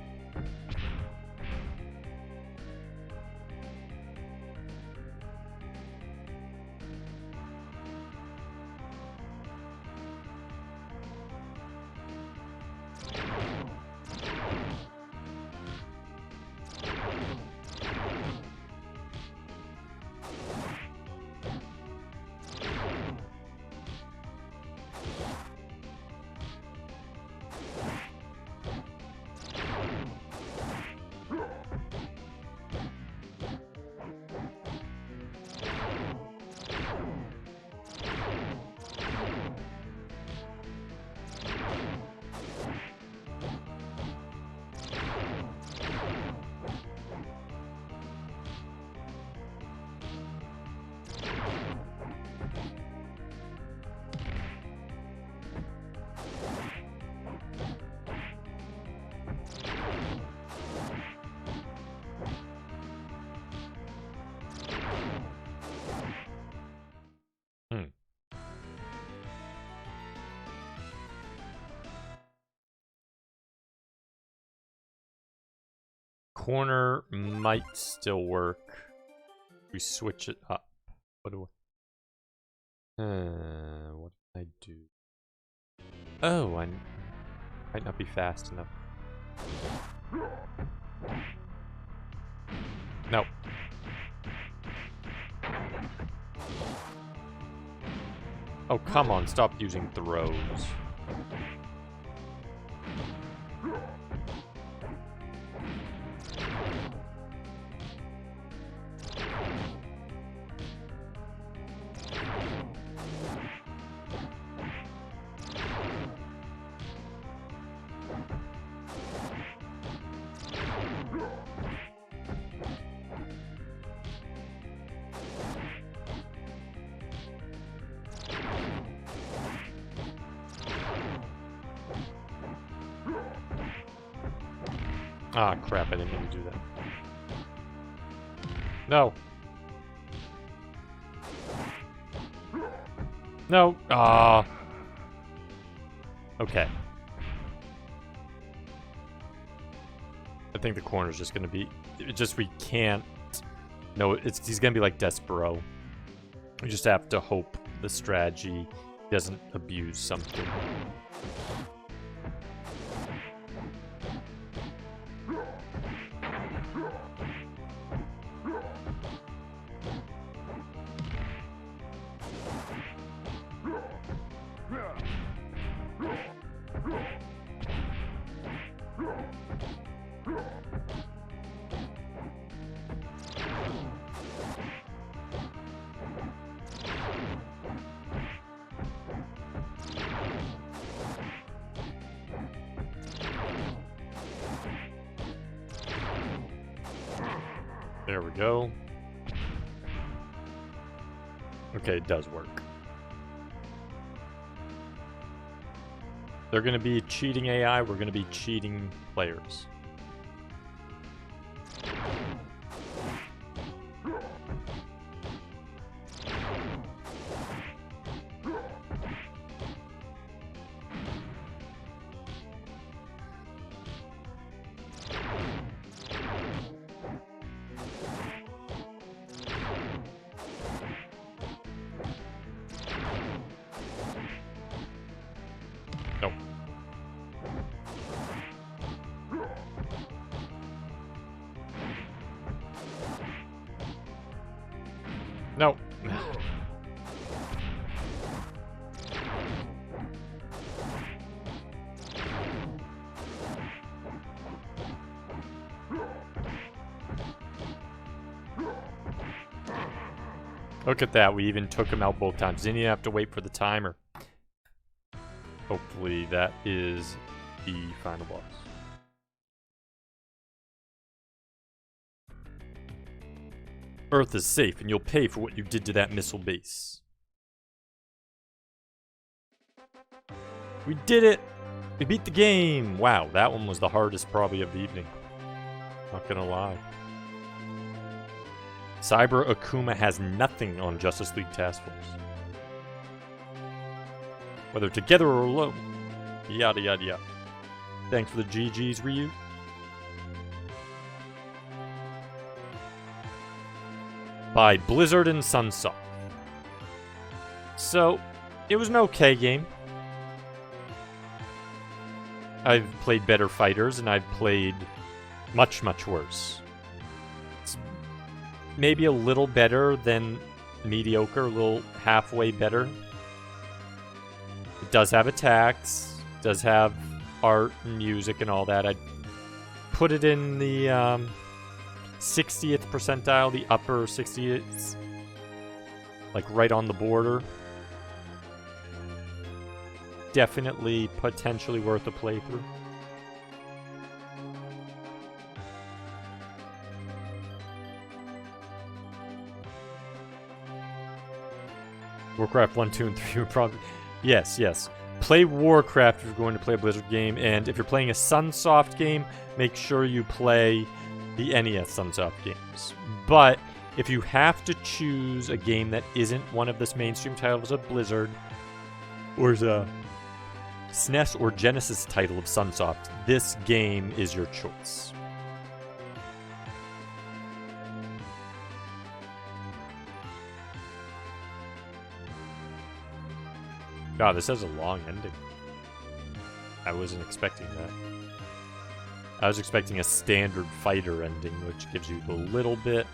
corner might still work. We switch it up. What do what did I do? Oh, I might not be fast enough. No. Oh, come on, stop using throws. Ah, crap, I didn't mean to do that. No. No. Ah. Okay. I think the corner's just gonna be... we can't... No, he's gonna be like Despero. We just have to hope the strategy doesn't abuse something. There we go. Okay, it does work. They're going to be cheating AI, we're going to be cheating players. Nope. No. Look at that, we even took him out both times. Didn't even have to wait for the timer. Hopefully that is the final boss. Earth is safe, and you'll pay for what you did to that missile base. We did it! We beat the game! Wow, that one was the hardest probably of the evening. Not gonna lie. Cyber Akuma has nothing on Justice League Task Force. Whether together or alone. Yada yada yada. Thanks for the GGs, Ryu. By Blizzard and Sunsoft. So, it was an okay game. I've played better fighters, and I've played much, much worse. It's maybe a little better than mediocre, a little halfway better. It does have attacks, does have art and music and all that. I'd put it in the 60th percentile, the upper 60th, like right on the border. Definitely, potentially worth a playthrough. Warcraft 1, 2, and 3 would probably... Yes, yes. Play Warcraft if you're going to play a Blizzard game, and if you're playing a Sunsoft game, make sure you play the NES Sunsoft games. But if you have to choose a game that isn't one of the mainstream titles of Blizzard, or is a SNES or Genesis title of Sunsoft, this game is your choice. God, this has a long ending. I wasn't expecting that. I was expecting a standard fighter ending, which gives you a little bit.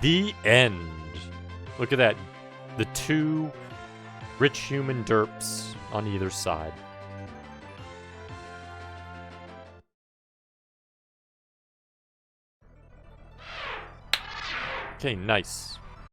The end. Look at that. The two rich human derps on either side. Okay, nice.